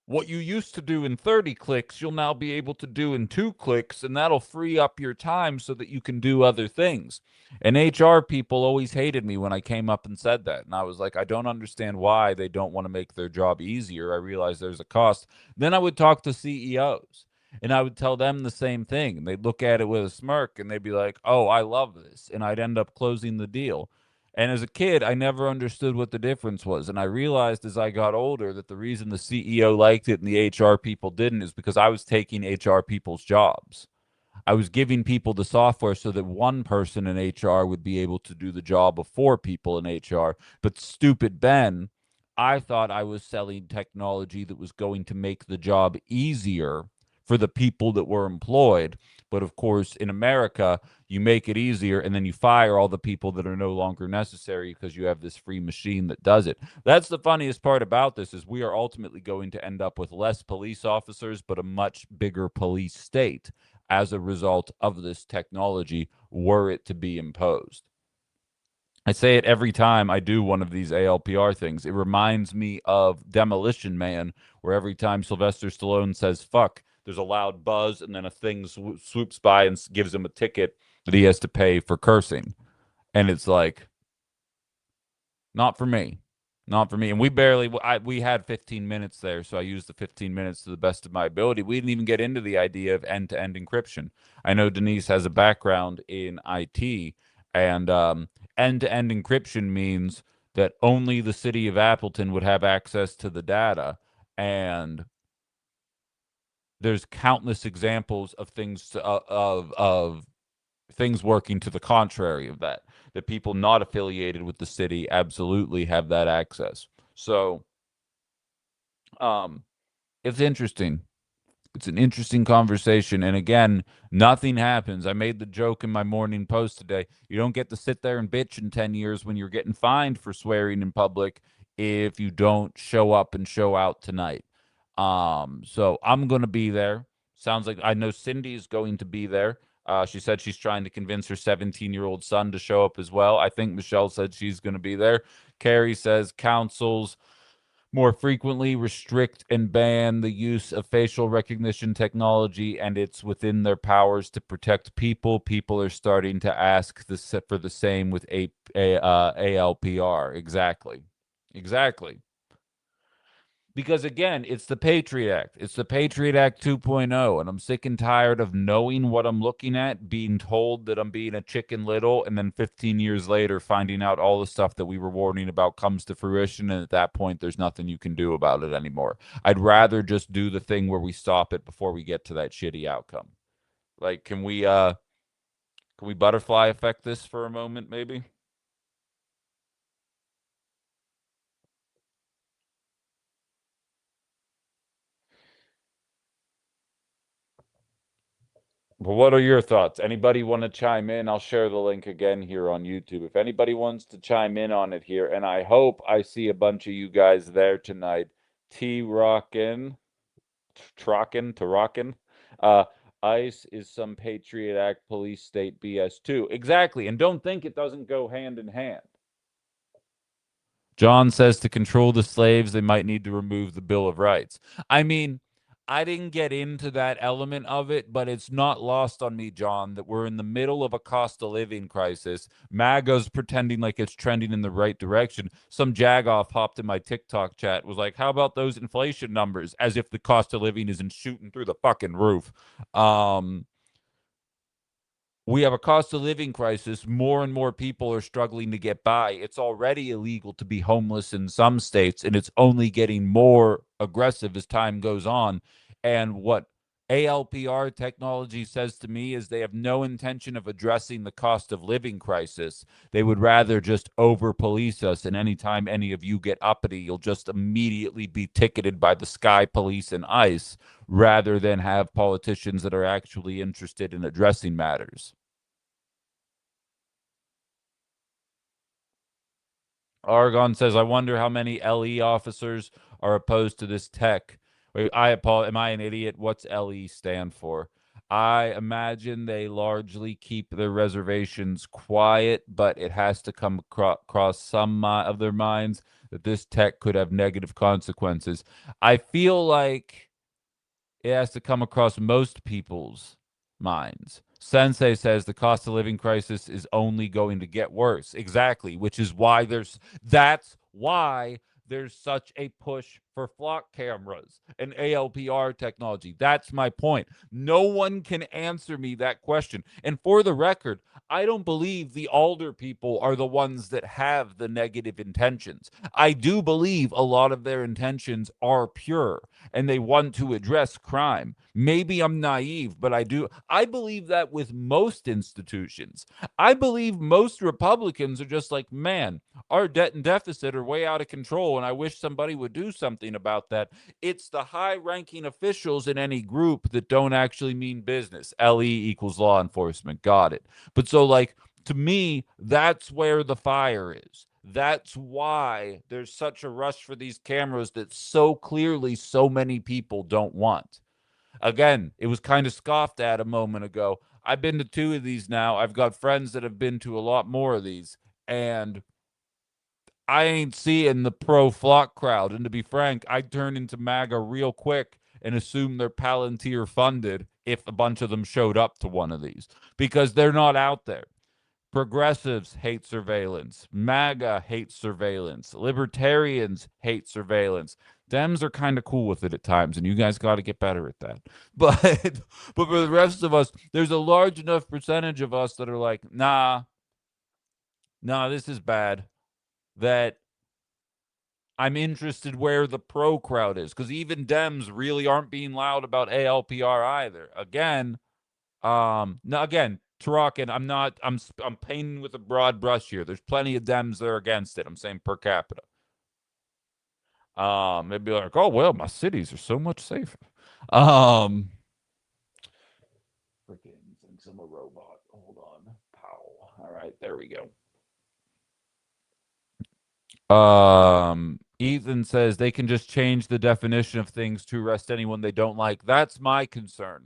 what you used to do in 30 clicks, you'll now be able to do in 2 clicks, and that'll free up your time so that you can do other things. And HR people always hated me when I came up and said that. And I was like, I don't understand why they don't want to make their job easier. I realize there's a cost. Then I would talk to CEOs and I would tell them the same thing. And they'd look at it with a smirk and they'd be like, oh, I love this. And I'd end up closing the deal. And as a kid, I never understood what the difference was. And I realized as I got older that the reason the CEO liked it and the HR people didn't is because I was taking HR people's jobs. I was giving people the software so that one person in HR would be able to do the job of 4 people in HR. But stupid Ben, I thought I was selling technology that was going to make the job easier for the people that were employed. But of course, in America, you make it easier and then you fire all the people that are no longer necessary because you have this free machine that does it. That's the funniest part about this is we are ultimately going to end up with less police officers, but a much bigger police state as a result of this technology were it to be imposed. I say it every time I do one of these ALPR things. It reminds me of Demolition Man, where every time Sylvester Stallone says fuck, there's a loud buzz and then a thing swoops by and gives him a ticket that he has to pay for cursing. And it's like, not for me. Not for me. And we had 15 minutes there, so I used the 15 minutes to the best of my ability. We didn't even get into the idea of end-to-end encryption. I know Denise has a background in IT, and end-to-end encryption means that only the city of Appleton would have access to the data. And there's countless examples of things of things working to the contrary of that people not affiliated with the city absolutely have that access. So it's interesting. It's an interesting conversation. And again, nothing happens. I made the joke in my morning post today. You don't get to sit there and bitch in 10 years when you're getting fined for swearing in public if you don't show up and show out tonight. So I'm going to be there. Sounds like I know Cindy's going to be there. She said she's trying to convince her 17-year-old son to show up as well. I think Michelle said she's going to be there. Carrie says councils more frequently restrict and ban the use of facial recognition technology, and it's within their powers to protect people. People are starting to ask for the same with ALPR. Exactly. Exactly. Because again, it's the Patriot Act. It's the Patriot Act 2.0, and I'm sick and tired of knowing what I'm looking at, being told that I'm being a chicken little, and then 15 years later finding out all the stuff that we were warning about comes to fruition, and at that point there's nothing you can do about it anymore. I'd rather just do the thing where we stop it before we get to that shitty outcome. Like, can we butterfly effect this for a moment, maybe? Well, what are your thoughts? Anybody want to chime in? I'll share the link again here on YouTube. If anybody wants to chime in on it here, and I hope I see a bunch of you guys there tonight. T Rockin, Trockin, to Rockin. Uh, ICE is some Patriot Act police state BS too. Exactly. And don't think it doesn't go hand in hand. John says to control the slaves, they might need to remove the Bill of Rights. I mean, I didn't get into that element of it, but it's not lost on me, John, that we're in the middle of a cost of living crisis. MAGA's pretending like it's trending in the right direction. Some jagoff hopped in my TikTok chat, was like, how about those inflation numbers? As if the cost of living isn't shooting through the fucking roof. We have a cost of living crisis. More and more people are struggling to get by. It's already illegal to be homeless in some states, and it's only getting more aggressive as time goes on. And what ALPR technology says to me is they have no intention of addressing the cost of living crisis. They would rather just over police us. And anytime any of you get uppity, you'll just immediately be ticketed by the Sky Police and ICE rather than have politicians that are actually interested in addressing matters. Argon says, I wonder how many LE officers are opposed to this tech. Wait, am I an idiot? What's LE stand for? I imagine they largely keep their reservations quiet, but it has to come across some of their minds that this tech could have negative consequences. I feel like it has to come across most people's minds. Sensei says the cost of living crisis is only going to get worse. Exactly, which is why that's why there's such a push for flock cameras and ALPR technology. That's my point. No one can answer me that question. And for the record, I don't believe the older people are the ones that have the negative intentions. I do believe a lot of their intentions are pure and they want to address crime. Maybe I'm naive, but I believe that with most institutions. I believe most Republicans are just like, man, our debt and deficit are way out of control, and I wish somebody would do something about that. It's the high ranking officials in any group that don't actually mean business. LE equals law enforcement. Got it. But so, like, to me, that's where the fire is. That's why there's such a rush for these cameras that so clearly so many people don't want. Again, it was kind of scoffed at a moment ago. I've been to 2 of these now. I've got friends that have been to a lot more of these. And I ain't seeing the pro flock crowd. And to be frank, I'd turn into MAGA real quick and assume they're Palantir funded if a bunch of them showed up to one of these because they're not out there. Progressives hate surveillance. MAGA hates surveillance. Libertarians hate surveillance. Dems are kind of cool with it at times, and you guys got to get better at that. But for the rest of us, there's a large enough percentage of us that are like, nah, this is bad. That I'm interested where the pro crowd is, because even Dems really aren't being loud about ALPR either. Again, Tarakan, I'm painting with a broad brush here. There's plenty of Dems that are against it. I'm saying per capita. They'd be like, oh well, my cities are so much safer. Um freaking thinks I'm a robot. Hold on. Pow. All right, there we go. Ethan says they can just change the definition of things to arrest anyone they don't like. That's my concern.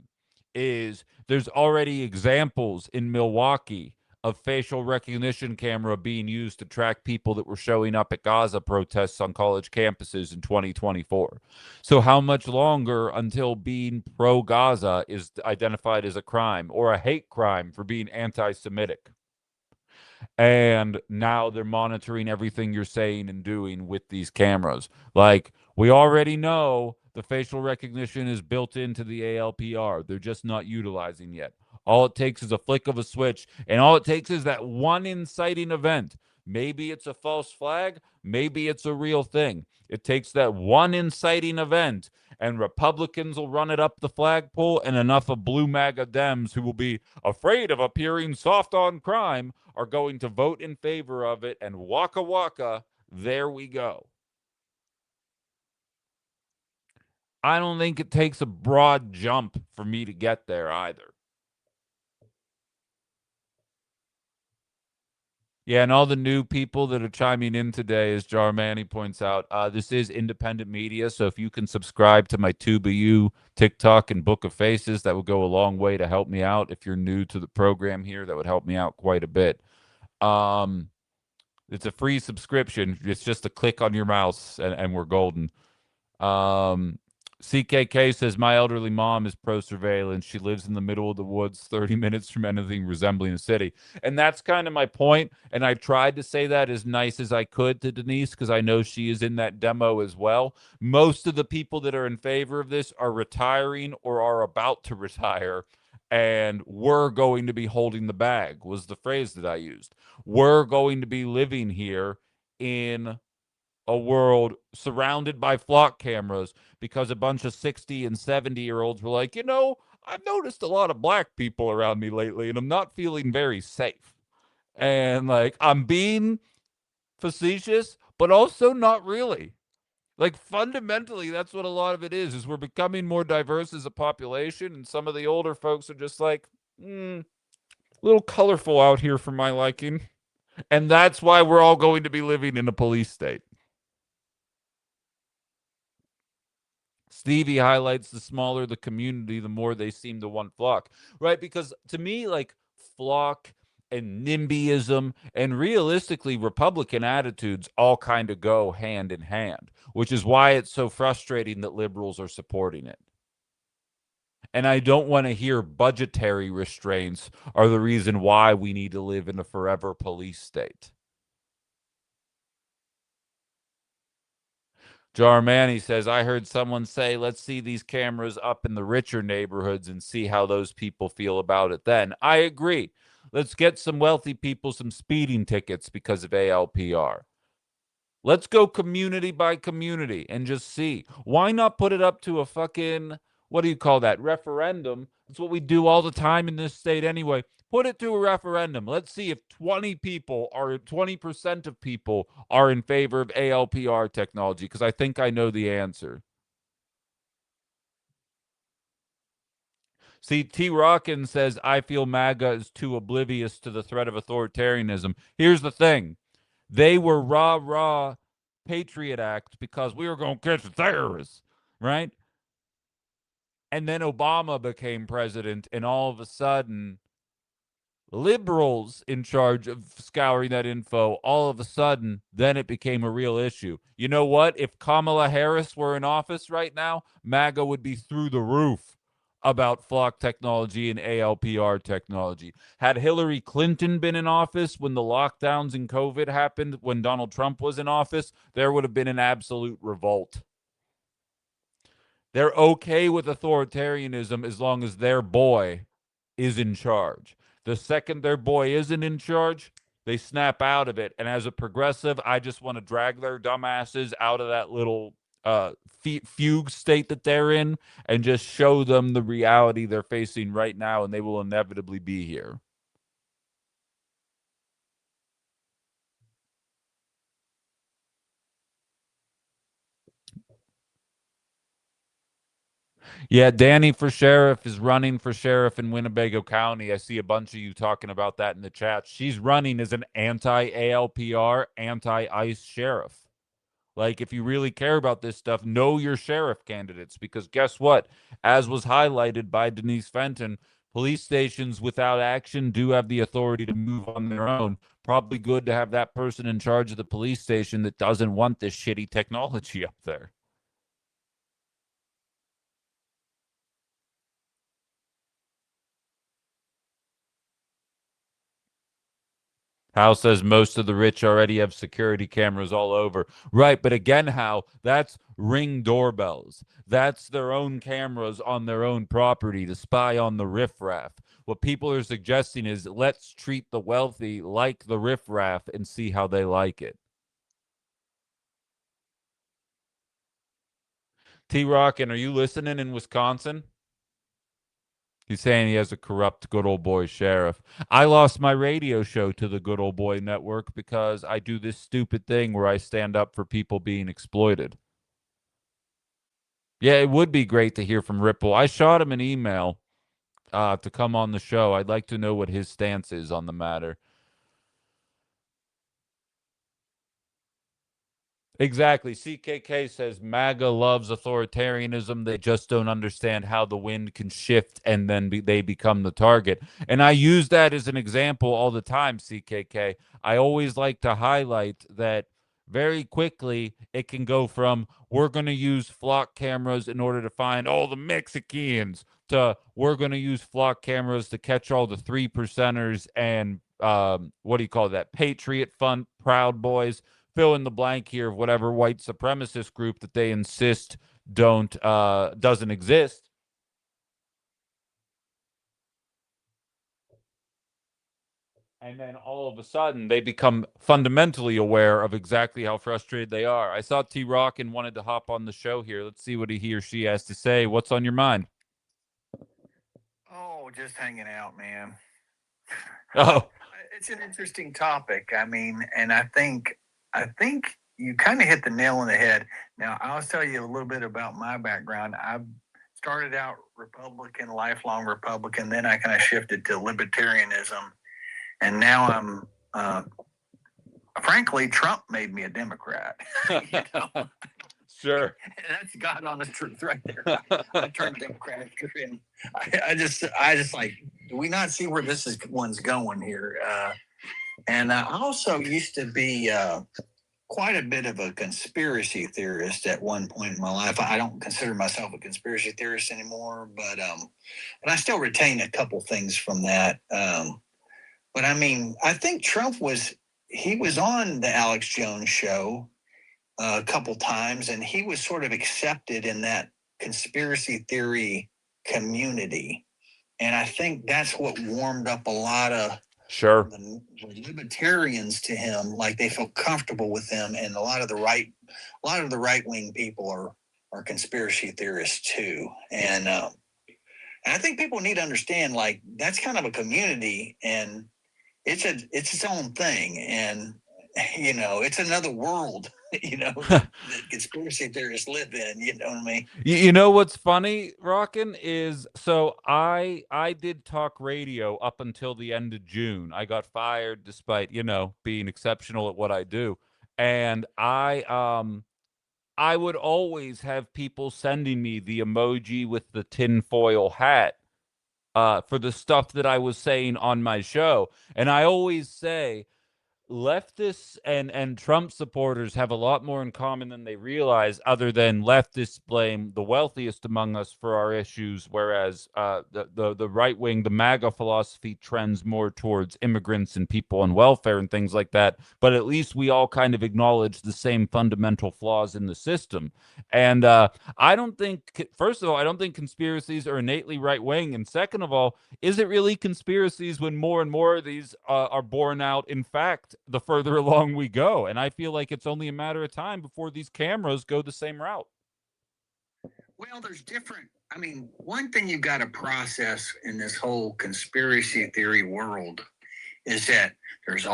Is there's already examples in Milwaukee of facial recognition camera being used to track people that were showing up at Gaza protests on college campuses in 2024. So how much longer until being pro Gaza is identified as a crime or a hate crime for being anti-Semitic? And now they're monitoring everything you're saying and doing with these cameras. Like, we already know the facial recognition is built into the ALPR. They're just not utilizing yet. All it takes is a flick of a switch, and all it takes is that one inciting event. Maybe it's a false flag, maybe it's a real thing. It takes that one inciting event, and Republicans will run it up the flagpole, and enough of blue MAGA Dems who will be afraid of appearing soft on crime are going to vote in favor of it, and waka waka, there we go. I don't think it takes a broad jump for me to get there either. Yeah, and all the new people that are chiming in today, as Jarmani points out, this is independent media. So if you can subscribe to my TubaU, TikTok, and Book of Faces, that would go a long way to help me out. If you're new to the program here, that would help me out quite a bit. It's a free subscription. It's just a click on your mouse, and we're golden. Um, CKK says, my elderly mom is pro surveillance. She lives in the middle of the woods, 30 minutes from anything resembling a city. And that's kind of my point. And I tried to say that as nice as I could to Denise because I know she is in that demo as well. Most of the people that are in favor of this are retiring or are about to retire. And we're going to be holding the bag, was the phrase that I used. We're going to be living here in a world surrounded by flock cameras because a bunch of 60 and 70-year-olds were like, I've noticed a lot of black people around me lately and I'm not feeling very safe. And like, I'm being facetious, but also not really. Like, fundamentally, that's what a lot of it is we're becoming more diverse as a population, and some of the older folks are just like, a little colorful out here for my liking. And that's why we're all going to be living in a police state. Stevie highlights the smaller the community, the more they seem to want flock, right? Because to me, like flock and NIMBYism, and realistically, Republican attitudes all kind of go hand in hand, which is why it's so frustrating that liberals are supporting it. And I don't want to hear budgetary restraints are the reason why we need to live in a forever police state. Jarmani says, I heard someone say, let's see these cameras up in the richer neighborhoods and see how those people feel about it then. I agree. Let's get some wealthy people some speeding tickets because of ALPR. Let's go community by community and just see. Why not put it up to a fucking, what do you call that, referendum? That's what we do all the time in this state anyway. Put it to a referendum. Let's see if 20% of people are in favor of ALPR technology, because I think I know the answer. See, T. Rockin says, I feel MAGA is too oblivious to the threat of authoritarianism. Here's the thing. They were rah Patriot Act because we were going to catch the terrorists, right? And then Obama became president, and all of a sudden, liberals in charge of scouring that info, all of a sudden, then it became a real issue. You know what? If Kamala Harris were in office right now, MAGA would be through the roof about flock technology and ALPR technology. Had Hillary Clinton been in office when the lockdowns and COVID happened, when Donald Trump was in office, there would have been an absolute revolt. They're okay with authoritarianism as long as their boy is in charge. The second their boy isn't in charge, they snap out of it. And as a progressive, I just want to drag their dumbasses out of that little fugue state that they're in and just show them the reality they're facing right now, and they will inevitably be here. Yeah, Danny for sheriff is running for sheriff in Winnebago County. I see a bunch of you talking about that in the chat. She's running as an anti-ALPR, anti-ICE sheriff. Like, if you really care about this stuff, know your sheriff candidates, because guess what? As was highlighted by Denise Fenton, police stations without action do have the authority to move on their own. Probably good to have that person in charge of the police station that doesn't want this shitty technology up there. Hal says most of the rich already have security cameras all over. Right, but again, Hal, that's Ring doorbells. That's their own cameras on their own property to spy on the riffraff. What people are suggesting is let's treat the wealthy like the riffraff and see how they like it. T-Rockin, are you listening in Wisconsin? He's saying he has a corrupt good old boy sheriff. I lost my radio show to the good old boy network because I do this stupid thing where I stand up for people being exploited. Yeah, it would be great to hear from Ripple. I shot him an email to come on the show. I'd like to know what his stance is on the matter. Exactly. CKK says MAGA loves authoritarianism. They just don't understand how the wind can shift and then they become the target. And I use that as an example all the time, CKK. I always like to highlight that very quickly it can go from we're going to use flock cameras in order to find all the Mexicans to we're going to use flock cameras to catch all the 3%ers and what do you call that? Patriot Fund Proud Boys. Fill in the blank here of whatever white supremacist group that they insist doesn't exist. And then all of a sudden they become fundamentally aware of exactly how frustrated they are. I saw T Rock and wanted to hop on the show here. Let's see what he or she has to say. What's on your mind? Oh, just hanging out, man. Oh, It's an interesting topic. I mean, and I think you kind of hit the nail on the head. Now, I'll tell you a little bit about my background. I started out Republican, lifelong Republican. Then I kind of shifted to libertarianism, and now I'm, frankly, Trump made me a Democrat. You know? Sure. That's God honest truth right there. I turned Democratic, and I just like, do we not see where one's going here? And I also used to be quite a bit of a conspiracy theorist at one point in my life. I don't consider myself a conspiracy theorist anymore, but I still retain a couple things from that. But I mean, I think Trump was on the Alex Jones show a couple times, and he was sort of accepted in that conspiracy theory community. And I think that's what warmed up a lot of Sure. the libertarians to him. Like, they felt comfortable with him, and a lot of the right wing people are conspiracy theorists too. And I think people need to understand, like, that's kind of a community, and it's its own thing, and it's another world, that conspiracy theorists live in. You know what I mean? You know what's funny, Rockin', is so I did talk radio up until the end of June. I got fired despite, being exceptional at what I do. And I would always have people sending me the emoji with the tinfoil hat for the stuff that I was saying on my show. And I always say, leftists and Trump supporters have a lot more in common than they realize, other than leftists blame the wealthiest among us for our issues, whereas the right wing, the MAGA philosophy, trends more towards immigrants and people on welfare and things like that. But at least we all kind of acknowledge the same fundamental flaws in the system. And I don't think, first of all, I don't think conspiracies are innately right wing. And second of all, is it really conspiracies when more and more of these are borne out, in fact, the further along we go? And I feel like it's only a matter of time before these cameras go the same route. Well, there's different. I mean, one thing you've got to process in this whole conspiracy theory world is that there's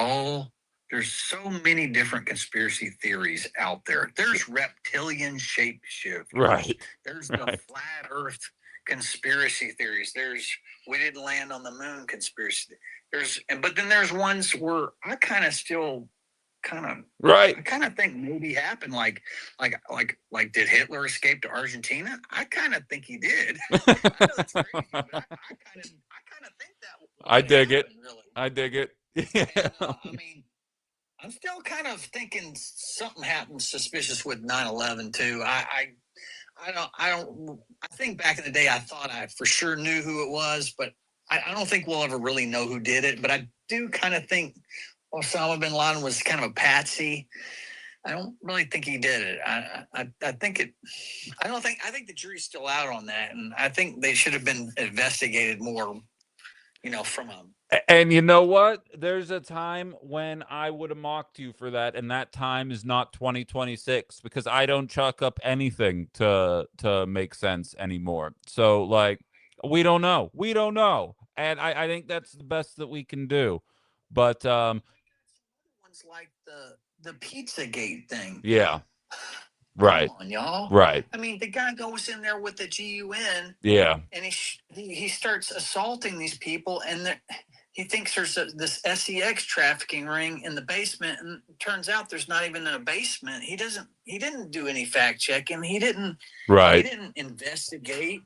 so many different conspiracy theories out there. There's reptilian shapeshifters. Right. There's the flat earth conspiracy theories. There's we didn't land on the moon conspiracy. But then there's ones where I kind of still I kind of think maybe happened, like did Hitler escape to Argentina? I kind of think he did. I know that's crazy, but I kind of think that. I dig happened, it. really. I dig it. And, I mean, I'm still kind of thinking something happened suspicious with 9/11 too. I think back in the day I thought I for sure knew who it was, but I don't think we'll ever really know who did it. But I do kind of think Osama bin Laden was kind of a patsy. I don't really think he did it. I think it. I think the jury's still out on that, and I think they should have been investigated more. From a. And you know what? There's a time when I would have mocked you for that, and that time is not 2026, because I don't chalk up anything to make sense anymore. So, like, we don't know. We don't know. And I think that's the best that we can do. But ones like the Pizzagate thing. Yeah. Right. Come on, y'all. Right. I mean, the guy goes in there with the GUN. Yeah. And he starts assaulting these people, and he thinks there's this SEX trafficking ring in the basement, and it turns out there's not even a basement. He didn't do any fact checking. He didn't investigate.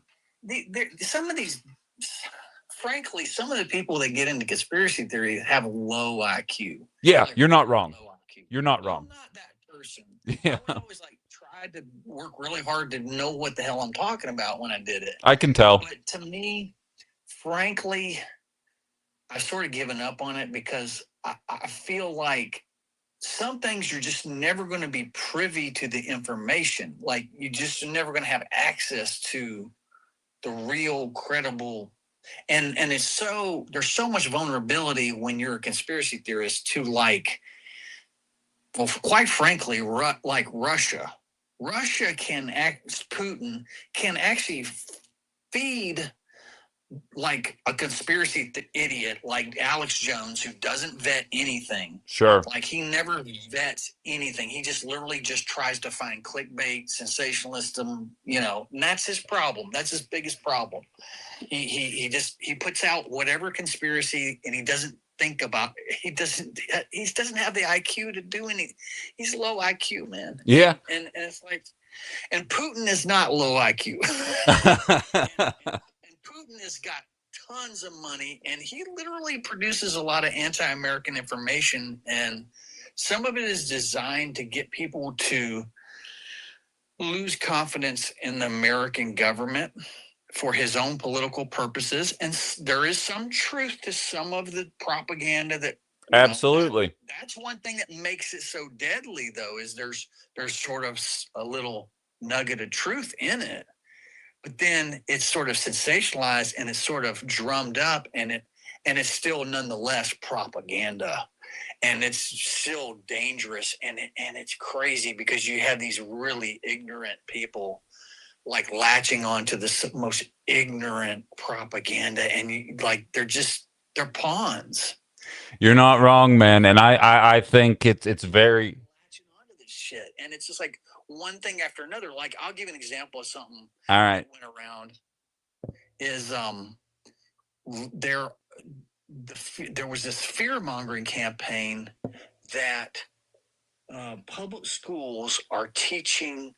Frankly, some of the people that get into conspiracy theory have low IQ. Yeah, you're not wrong. You're not wrong. I'm not that person. Yeah. I always tried to work really hard to know what the hell I'm talking about when I did it. I can tell. But to me, frankly, I've sort of given up on it, because I feel like some things you're just never going to be privy to the information. Like, you just are never going to have access to the real credible. And there's so much vulnerability when you're a conspiracy theorist to, like, well, quite frankly, like Russia. Putin can actually feed like a conspiracy idiot like Alex Jones, who doesn't vet anything. Sure. Like, he never vets anything. He just literally just tries to find clickbait, sensationalism, and that's his problem. That's his biggest problem. He puts out whatever conspiracy, and he doesn't think about it. He doesn't have the IQ to do anything. He's low IQ, man. Yeah. And it's like, And Putin is not low IQ. and Putin has got tons of money, and he literally produces a lot of anti-American information, and some of it is designed to get people to lose confidence in the American government for his own political purposes. And there is some truth to some of the propaganda that absolutely. That's one thing that makes it so deadly, though, is there's sort of a little nugget of truth in it, but then it's sort of sensationalized and it's sort of drummed up, and it's still nonetheless propaganda, and it's still dangerous, and it's crazy because you have these really ignorant people like latching on to the most ignorant propaganda, and they're pawns. You're not wrong, man, and I think it's very latching onto this shit, and it's just like one thing after another. Like, I'll give an example of something all right. that went around. Is there was this fear mongering campaign that public schools are teaching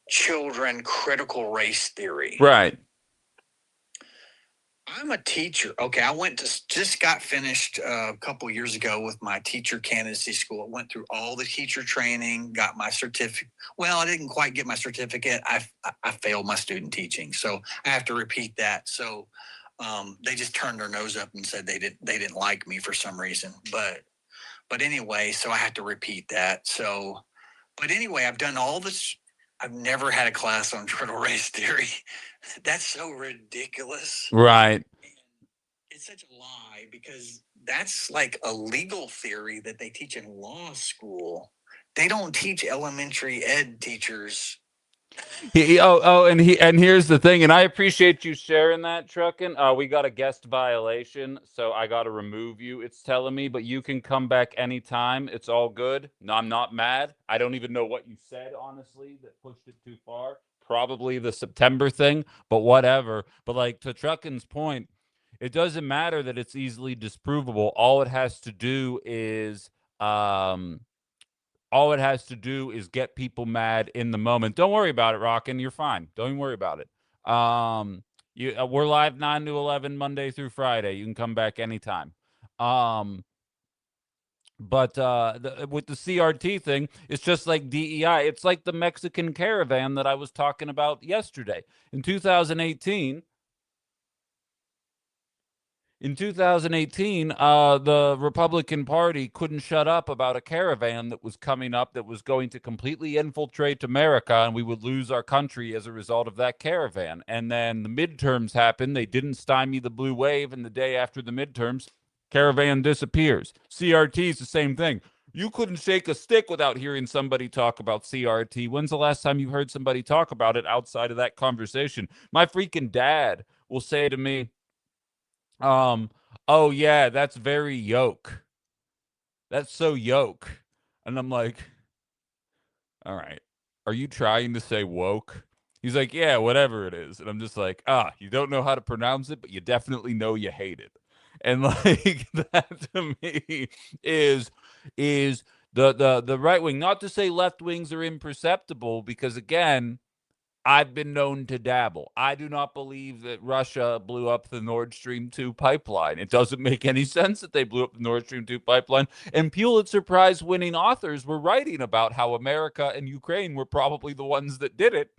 children critical race theory. Right. I'm a teacher. Okay, I just got finished a couple years ago with my teacher candidacy school. I went through all the teacher training, got my certificate. Well, I didn't quite get my certificate. I failed my student teaching, so I have to repeat that. So they just turned their nose up and said they didn't like me for some reason. But anyway, so I had to repeat that. So, but anyway, I've done all this. I've never had a class on critical race theory. That's so ridiculous. Right. It's such a lie, because that's like a legal theory that they teach in law school. They don't teach elementary ed teachers. And here's the thing, and I appreciate you sharing that, Truckin. We got a guest violation, so I got to remove you. It's telling me, but you can come back anytime. It's all good. No, I'm not mad. I don't even know what you said, honestly, that pushed it too far. Probably the September thing, but whatever. But like, to Truckin's point, it doesn't matter that it's easily disprovable. All it has to do is get people mad in the moment. Don't worry about it, Rockin'. You're fine. Don't even worry about it. We're live 9 to 11 Monday through Friday. You can come back anytime. But with the CRT thing, it's just like DEI. It's like the Mexican caravan that I was talking about yesterday. In 2018, the Republican Party couldn't shut up about a caravan that was coming up that was going to completely infiltrate America, and we would lose our country as a result of that caravan. And then the midterms happened. They didn't stymie the blue wave, and the day after the midterms, caravan disappears. CRT is the same thing. You couldn't shake a stick without hearing somebody talk about CRT. When's the last time you heard somebody talk about it outside of that conversation? My freaking dad will say to me, oh yeah, that's very yoke. That's so yoke. And I'm like, all right, are you trying to say woke? He's like, yeah, whatever it is. And I'm just like, you don't know how to pronounce it, but you definitely know you hate it. And like, that to me is the right wing. Not to say left wings are imperceptible, because again, I've been known to dabble. I do not believe that Russia blew up the Nord Stream 2 pipeline. It doesn't make any sense that they blew up the Nord Stream 2 pipeline. And Pulitzer Prize winning authors were writing about how America and Ukraine were probably the ones that did it.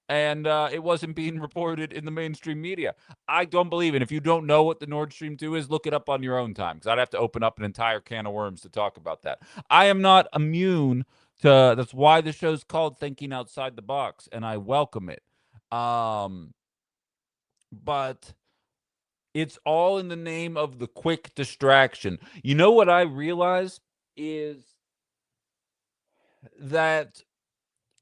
And it wasn't being reported in the mainstream media. I don't believe it. If you don't know what the Nord Stream 2 is, look it up on your own time, because I'd have to open up an entire can of worms to talk about that. I am not immune. That's why the show's called Thinking Outside the Box, and I welcome it. But it's all in the name of the quick distraction. You know what I realize is that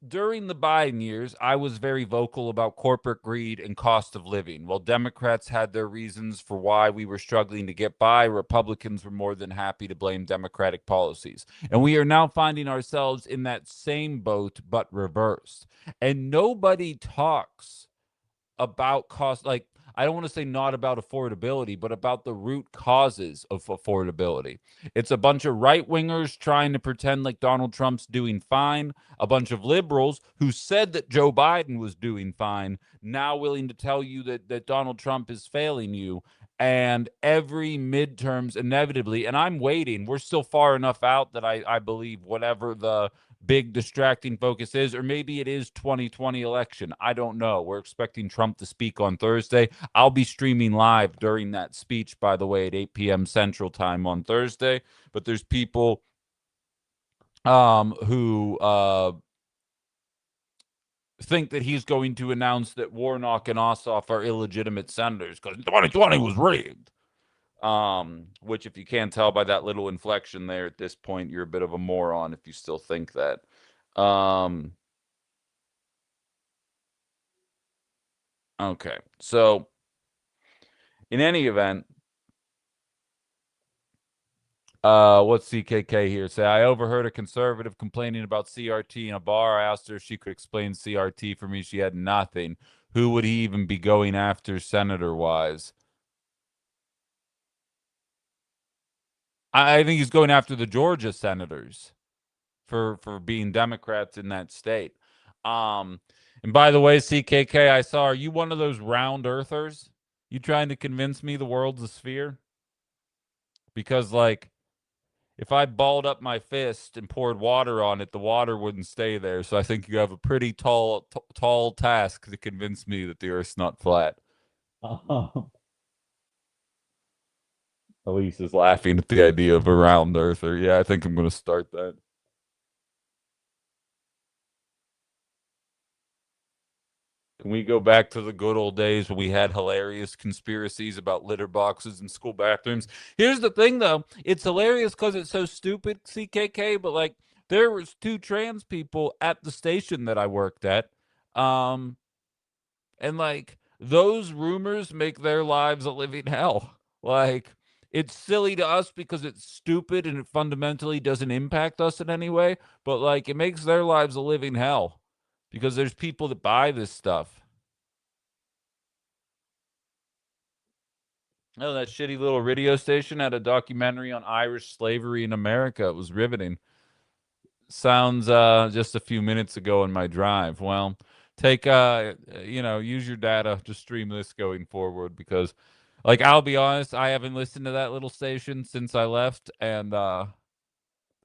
during the Biden years, I was very vocal about corporate greed and cost of living. While Democrats had their reasons for why we were struggling to get by, Republicans were more than happy to blame Democratic policies. And we are now finding ourselves in that same boat, but reversed. And nobody talks about cost. Like, I don't want to say not about affordability, but about the root causes of affordability. It's a bunch of right wingers trying to pretend like Donald Trump's doing fine, a bunch of liberals who said that Joe Biden was doing fine, now willing to tell you that Donald Trump is failing you. And every midterms, inevitably, and I'm waiting, we're still far enough out that I believe whatever the big distracting focus is, or maybe it is 2020 election. I don't know. We're expecting Trump to speak on Thursday. I'll be streaming live during that speech, by the way, at 8 p.m. Central Time on Thursday. But there's people who think that he's going to announce that Warnock and Ossoff are illegitimate senators because 2020 was rigged. Which, if you can't tell by that little inflection there at this point, you're a bit of a moron if you still think that. Okay, so in any event, what's CKK here say? I overheard a conservative complaining about CRT in a bar. I asked her if she could explain CRT for me. She had nothing. Who would he even be going after senator-wise? I think he's going after the Georgia senators for being Democrats in that state. And by the way, CKK, I saw, are you one of those round earthers? You trying to convince me the world's a sphere? Because, like, if I balled up my fist and poured water on it, the water wouldn't stay there. So I think you have a pretty tall task to convince me that the Earth's not flat. Elise is laughing at the idea of a round earther. Yeah, I think I'm going to start that. Can we go back to the good old days when we had hilarious conspiracies about litter boxes in school bathrooms? Here's the thing, though. It's hilarious because it's so stupid, CKK, but, like, there was two trans people at the station that I worked at. And, like, those rumors make their lives a living hell. Like, it's silly to us because it's stupid and it fundamentally doesn't impact us in any way, but, like, it makes their lives a living hell because there's people that buy this stuff. Oh, that shitty little radio station had a documentary on Irish slavery in America. It was riveting. Sounds just a few minutes ago in my drive. Well, take use your data to stream this going forward because, like, I'll be honest, I haven't listened to that little station since I left, and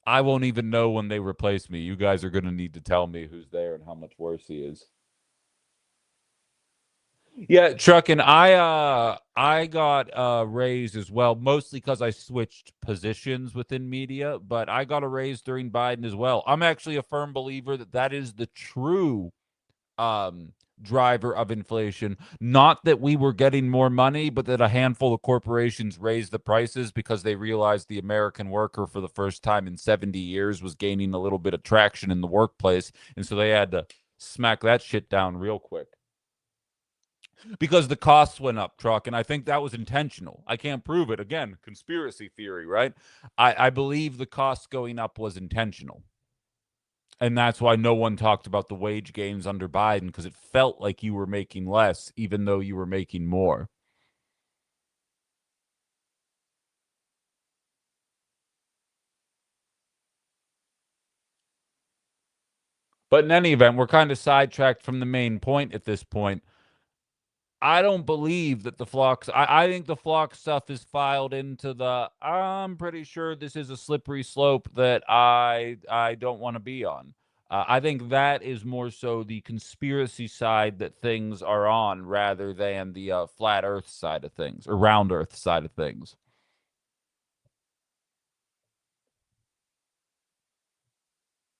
I won't even know when they replace me. You guys are going to need to tell me who's there and how much worse he is. Yeah, Truck, and I got raised as well, mostly because I switched positions within media, but I got a raise during Biden as well. I'm actually a firm believer that that is the true driver of inflation. Not that we were getting more money, but that a handful of corporations raised the prices because they realized the American worker for the first time in 70 years was gaining a little bit of traction in the workplace, and so they had to smack that shit down real quick. Because the costs went up, Truck, and I think that was intentional. I can't prove it. Again, conspiracy theory, right? I believe the costs going up was intentional. And that's why no one talked about the wage gains under Biden, because it felt like you were making less, even though you were making more. But in any event, we're kind of sidetracked from the main point at this point. I don't believe that the Flock. I think the Flock stuff is filed into the. I'm pretty sure this is a slippery slope that I don't want to be on. I think that is more so the conspiracy side that things are on, rather than the flat Earth side of things or round Earth side of things.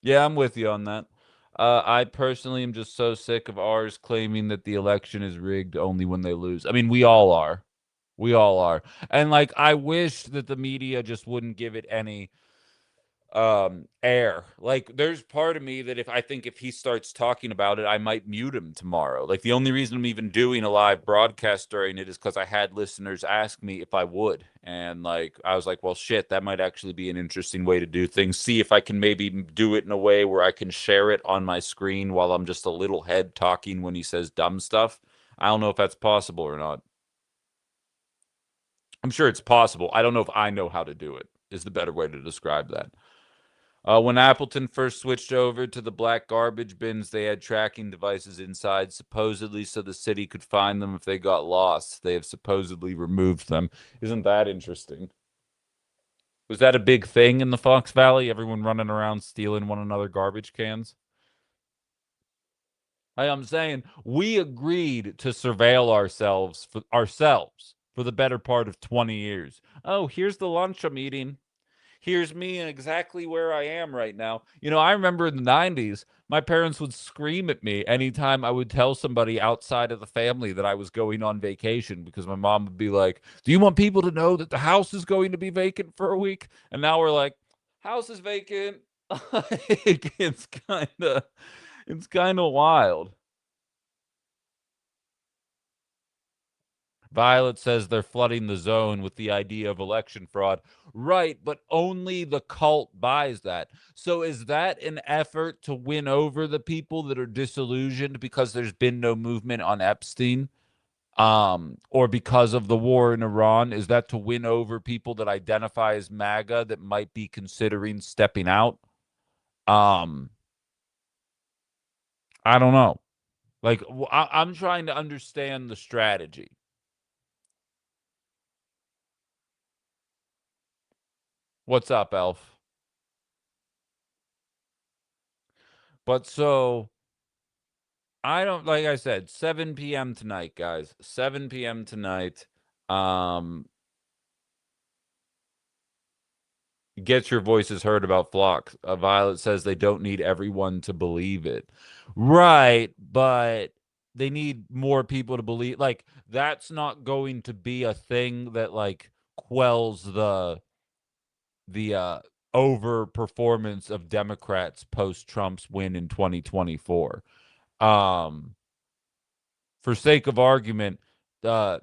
Yeah, I'm with you on that. I personally am just so sick of ours claiming that the election is rigged only when they lose. I mean, we all are. We all are. And, like, I wish that the media just wouldn't give it any air. Like, there's part of me that if he starts talking about it, I might mute him tomorrow. Like, the only reason I'm even doing a live broadcast during it is because I had listeners ask me if I would. And, like, I was like, well, shit, that might actually be an interesting way to do things. See if I can maybe do it in a way where I can share it on my screen while I'm just a little head talking when he says dumb stuff. I don't know if that's possible or not. I'm sure it's possible. I don't know if I know how to do it, is the better way to describe that. When Appleton first switched over to the black garbage bins, they had tracking devices inside, supposedly so the city could find them if they got lost. They have supposedly removed them. Isn't that interesting? Was that a big thing in the Fox Valley? Everyone running around stealing one another garbage cans? I'm saying we agreed to surveil ourselves for the better part of 20 years. Oh, here's the lunch I'm eating. Here's me exactly where I am right now. You know, I remember in the 90s, my parents would scream at me anytime I would tell somebody outside of the family that I was going on vacation because my mom would be like, "Do you want people to know that the house is going to be vacant for a week?" And now we're like, "House is vacant." Like, it's kind of wild. Violet says they're flooding the zone with the idea of election fraud. Right, but only the cult buys that. So is that an effort to win over the people that are disillusioned because there's been no movement on Epstein? Or because of the war in Iran? Is that to win over people that identify as MAGA that might be considering stepping out? Um, I don't know. Like, I'm trying to understand the strategy. What's up, Elf? But so I don't, like I said, 7 p.m. tonight, guys. 7 p.m. tonight. Um, get your voices heard about Flock. Violet says they don't need everyone to believe it. Right, but they need more people to believe. Like, that's not going to be a thing that like quells the over performance of Democrats post Trump's win in 2024. Um, for sake of argument, uh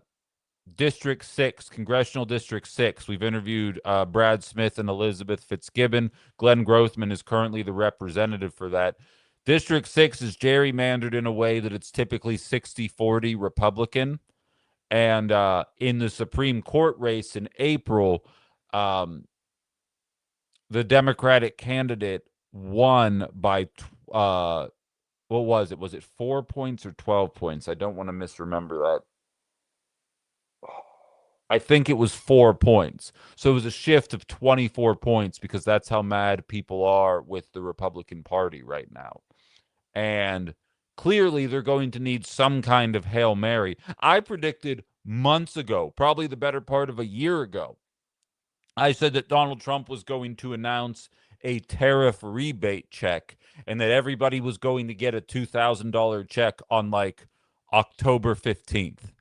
District 6, Congressional District 6. We've interviewed Brad Smith and Elizabeth Fitzgibbon. Glenn Grothman is currently the representative for that. District 6 is gerrymandered in a way that it's typically 60-40 Republican. And in the Supreme Court race in April, um, the Democratic candidate won by, what was it? Was it 4 points or 12 points? I don't want to misremember that. I think it was 4 points. So it was a shift of 24 points because that's how mad people are with the Republican Party right now. And clearly they're going to need some kind of Hail Mary. I predicted months ago, probably the better part of a year ago, I said that Donald Trump was going to announce a tariff rebate check and that everybody was going to get a $2,000 check on like October 15th,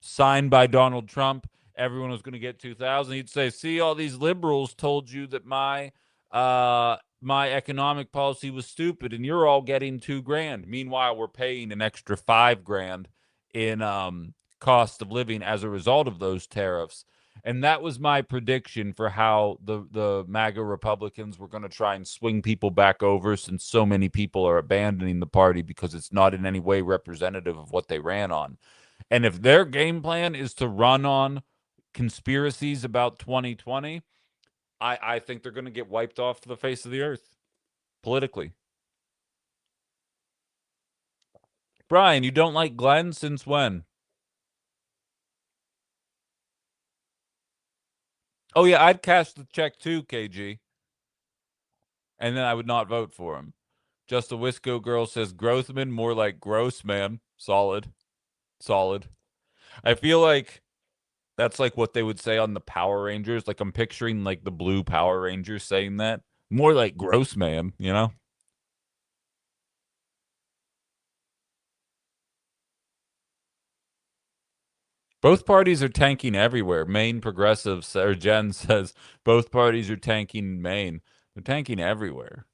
signed by Donald Trump. Everyone was going to get 2,000. He'd say, "See, all these liberals told you that my economic policy was stupid, and you're all getting $2,000." Meanwhile, we're paying an extra $5,000 in cost of living as a result of those tariffs. And that was my prediction for how the MAGA Republicans were going to try and swing people back over, since so many people are abandoning the party because it's not in any way representative of what they ran on. And if their game plan is to run on conspiracies about 2020, I think they're going to get wiped off the face of the earth politically. Brian, you don't like Glenn since when? Oh, yeah, I'd cash the check too, KG. And then I would not vote for him. Just a Wisco girl says Grothman, more like gross, man. Solid. Solid. I feel like that's like what they would say on the Power Rangers. Like, I'm picturing like the blue Power Rangers saying that. More like gross, man, you know? Both parties are tanking everywhere. Maine progressives, or Jen says, both parties are tanking Maine. They're tanking everywhere.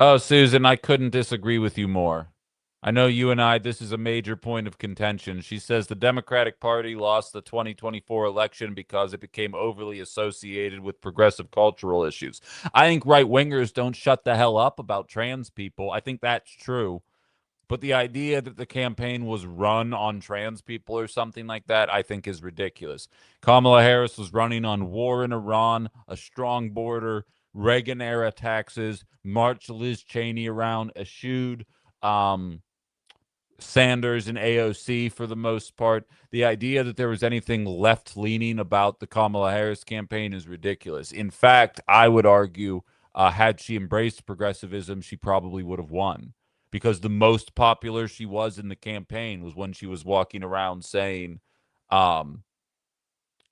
Oh, Susan, I couldn't disagree with you more. I know you and I, this is a major point of contention. She says the Democratic Party lost the 2024 election because it became overly associated with progressive cultural issues. I think right wingers don't shut the hell up about trans people. I think that's true. But the idea that the campaign was run on trans people or something like that, I think is ridiculous. Kamala Harris was running on war in Iran, a strong border, Reagan era taxes, marched Liz Cheney around, eschewed Sanders and AOC for the most part. The idea that there was anything left leaning about the Kamala Harris campaign is ridiculous. In fact, I would argue, had she embraced progressivism, she probably would have won because the most popular she was in the campaign was when she was walking around saying, um,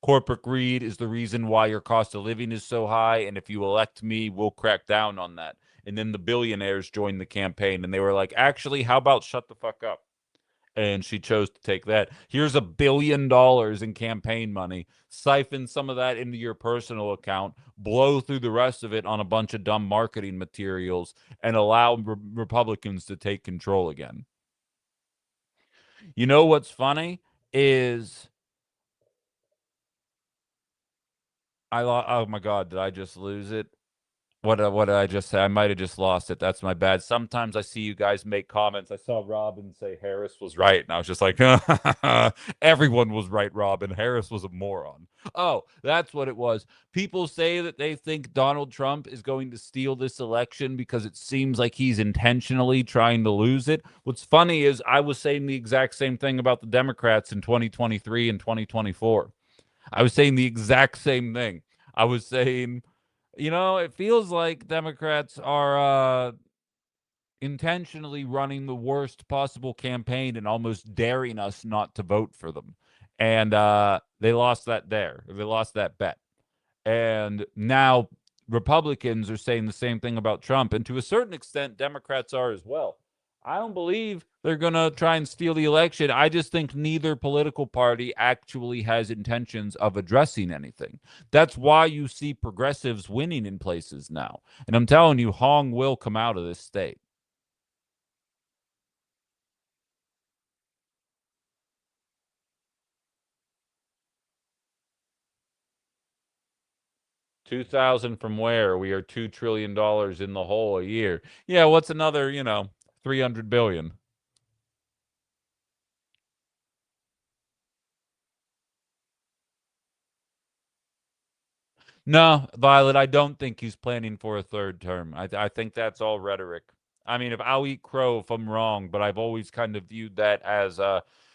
corporate greed is the reason why your cost of living is so high. And if you elect me, we'll crack down on that. And then the billionaires joined the campaign and they were like, actually, how about shut the fuck up? And she chose to take that. Here's $1 billion in campaign money. Siphon some of that into your personal account, blow through the rest of it on a bunch of dumb marketing materials, and allow Republicans to take control again. You know what's funny is oh my god, did I just lose it? What did I just say? I might have just lost it. That's my bad. Sometimes I see you guys make comments. I saw Robin say Harris was right, and I was just like, everyone was right, Robin. Harris was a moron. Oh, that's what it was. People say that they think Donald Trump is going to steal this election because it seems like he's intentionally trying to lose it. What's funny is I was saying the exact same thing about the Democrats in 2023 and 2024. I was saying the exact same thing. I was saying, it feels like Democrats are intentionally running the worst possible campaign and almost daring us not to vote for them. And they lost that there. They lost that bet. And now Republicans are saying the same thing about Trump. And to a certain extent, Democrats are as well. I don't believe they're going to try and steal the election. I just think neither political party actually has intentions of addressing anything. That's why you see progressives winning in places now. And I'm telling you, Hong will come out of this state. 2,000 from where? We are $2 trillion in the hole a year. Yeah, what's another, 300 billion? No, Violet, I don't think he's planning for a third term. I think that's all rhetoric. I mean, if I'll eat crow if I'm wrong, but I've always kind of viewed that as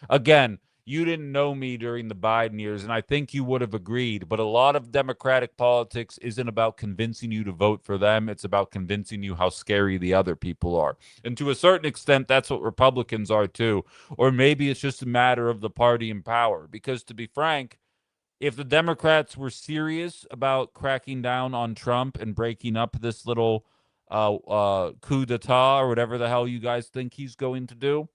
again, you didn't know me during the Biden years, and I think you would have agreed. But a lot of Democratic politics isn't about convincing you to vote for them. It's about convincing you how scary the other people are. And to a certain extent, that's what Republicans are too. Or maybe it's just a matter of the party in power. Because to be frank, if the Democrats were serious about cracking down on Trump and breaking up this little coup d'etat or whatever the hell you guys think he's going to do,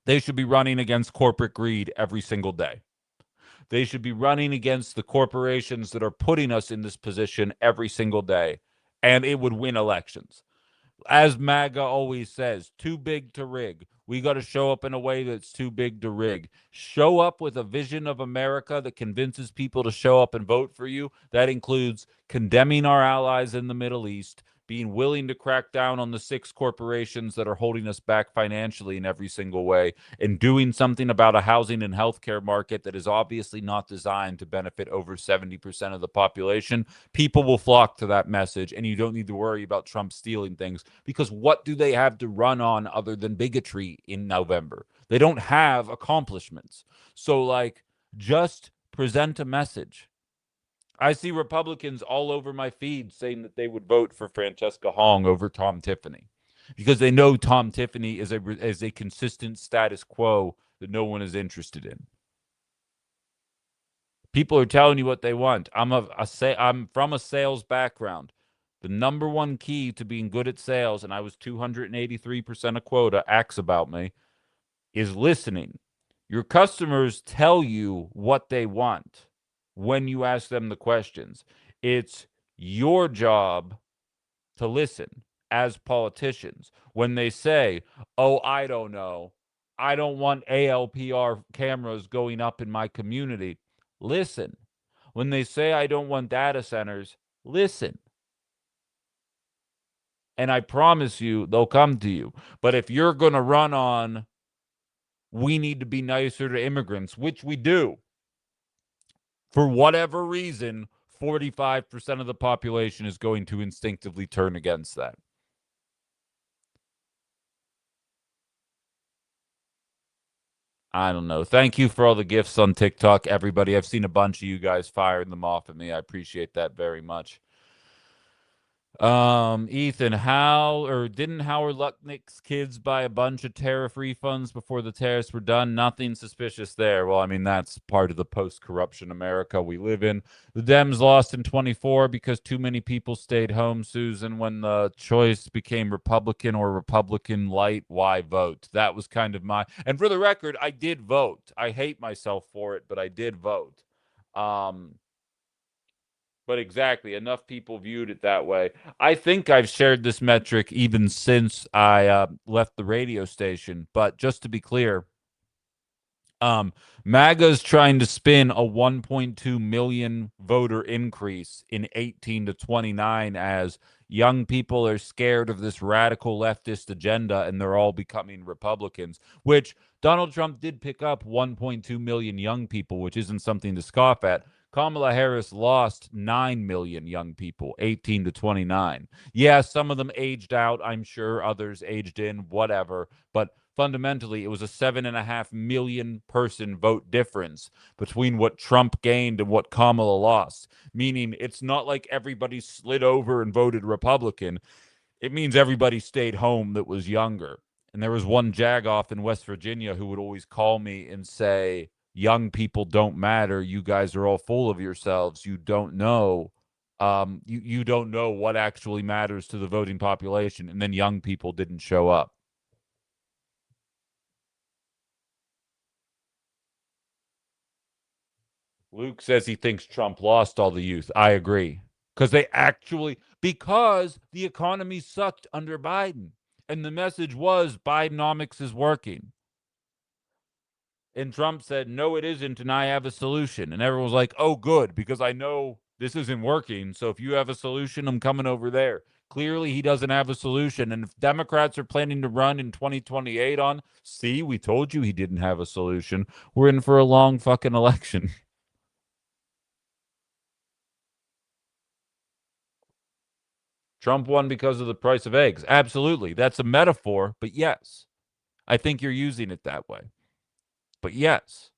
they should be running against corporate greed every single day. They should be running against the corporations that are putting us in this position every single day, and it would win elections. As MAGA always says, too big to rig. We got to show up in a way that's too big to rig. Show up with a vision of America that convinces people to show up and vote for you. That includes condemning our allies in the Middle East, being willing to crack down on the 6 corporations that are holding us back financially in every single way, and doing something about a housing and healthcare market that is obviously not designed to benefit over 70% of the population. People will flock to that message, and you don't need to worry about Trump stealing things, because what do they have to run on other than bigotry in November? They don't have accomplishments. So, just present a message. I see Republicans all over my feed saying that they would vote for Francesca Hong over Tom Tiffany because they know Tom Tiffany is a consistent status quo that no one is interested in. People are telling you what they want. I'm from a sales background. The number one key to being good at sales, and I was 283% a quota, acts about me, is listening. Your customers tell you what they want when you ask them the questions. It's your job to listen. as politicians. When they say, oh, I don't know, I don't want ALPR cameras going up in my community, listen. When they say, I don't want data centers, listen. And I promise you, they'll come to you. But if you're going to run on, we need to be nicer to immigrants, which we do, for whatever reason, 45% of the population is going to instinctively turn against that. I don't know. Thank you for all the gifts on TikTok, everybody. I've seen a bunch of you guys firing them off at me. I appreciate that very much. Ethan, didn't Howard Lutnick's kids buy a bunch of tariff refunds before the tariffs were done? Nothing suspicious there. Well, I mean, that's part of the post-corruption America we live in. The Dems lost in 24 because too many people stayed home, Susan. When the choice became Republican or Republican light, why vote? That was kind of and for the record, I did vote. I hate myself for it, but I did vote. But exactly, enough people viewed it that way. I think I've shared this metric even since I left the radio station. But just to be clear, MAGA's trying to spin a 1.2 million voter increase in 18 to 29 as young people are scared of this radical leftist agenda and they're all becoming Republicans, which Donald Trump did pick up 1.2 million young people, which isn't something to scoff at. Kamala Harris lost 9 million young people, 18 to 29. Yeah, some of them aged out, I'm sure. Others aged in, whatever. But fundamentally, it was a 7.5 million person vote difference between what Trump gained and what Kamala lost. Meaning it's not like everybody slid over and voted Republican. It means everybody stayed home that was younger. And there was one jagoff in West Virginia who would always call me and say, young people don't matter. You guys are all full of yourselves. You don't know. You don't know what actually matters to the voting population. And then young people didn't show up. Luke says he thinks Trump lost all the youth. I agree. Because the economy sucked under Biden. And the message was Bidenomics is working. And Trump said, no, it isn't, and I have a solution. And everyone was like, oh, good, because I know this isn't working. So if you have a solution, I'm coming over there. Clearly, he doesn't have a solution. And if Democrats are planning to run in 2028 on, see, we told you he didn't have a solution, we're in for a long fucking election. Trump won because of the price of eggs. Absolutely. That's a metaphor, but yes. I think you're using it that way. But yes.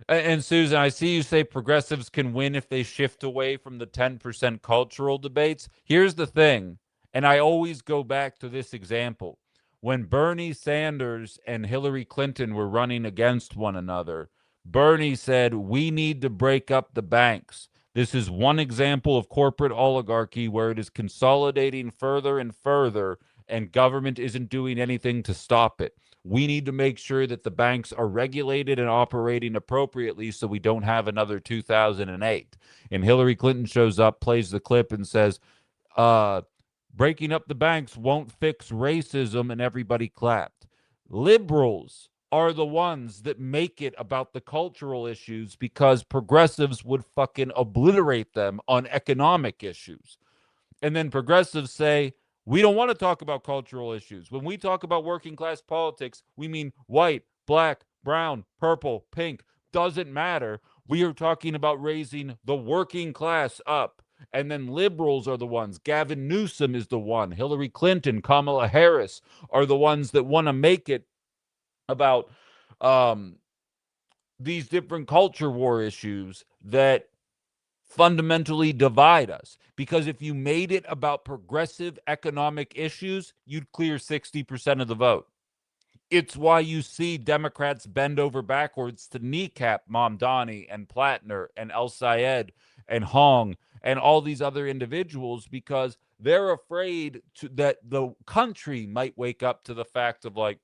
And Susan, I see you say progressives can win if they shift away from the 10% cultural debates. Here's the thing, and I always go back to this example. When Bernie Sanders and Hillary Clinton were running against one another, Bernie said, we need to break up the banks. This is one example of corporate oligarchy where it is consolidating further and further, and government isn't doing anything to stop it. We need to make sure that the banks are regulated and operating appropriately so we don't have another 2008. And Hillary Clinton shows up, plays the clip, and says, breaking up the banks won't fix racism, and everybody clapped. Liberals are the ones that make it about the cultural issues because progressives would fucking obliterate them on economic issues. And then progressives say, we don't want to talk about cultural issues. When we talk about working class politics, we mean white, black, brown, purple, pink. Doesn't matter. We are talking about raising the working class up. And then liberals are the ones. Gavin Newsom is the one. Hillary Clinton, Kamala Harris are the ones that want to make it about these different culture war issues that fundamentally divide us. Because if you made it about progressive economic issues, you'd clear 60% of the vote. It's why you see Democrats bend over backwards to kneecap Mamdani and Plattner and El Sayed and Hong and all these other individuals, because they're afraid that the country might wake up to the fact of like,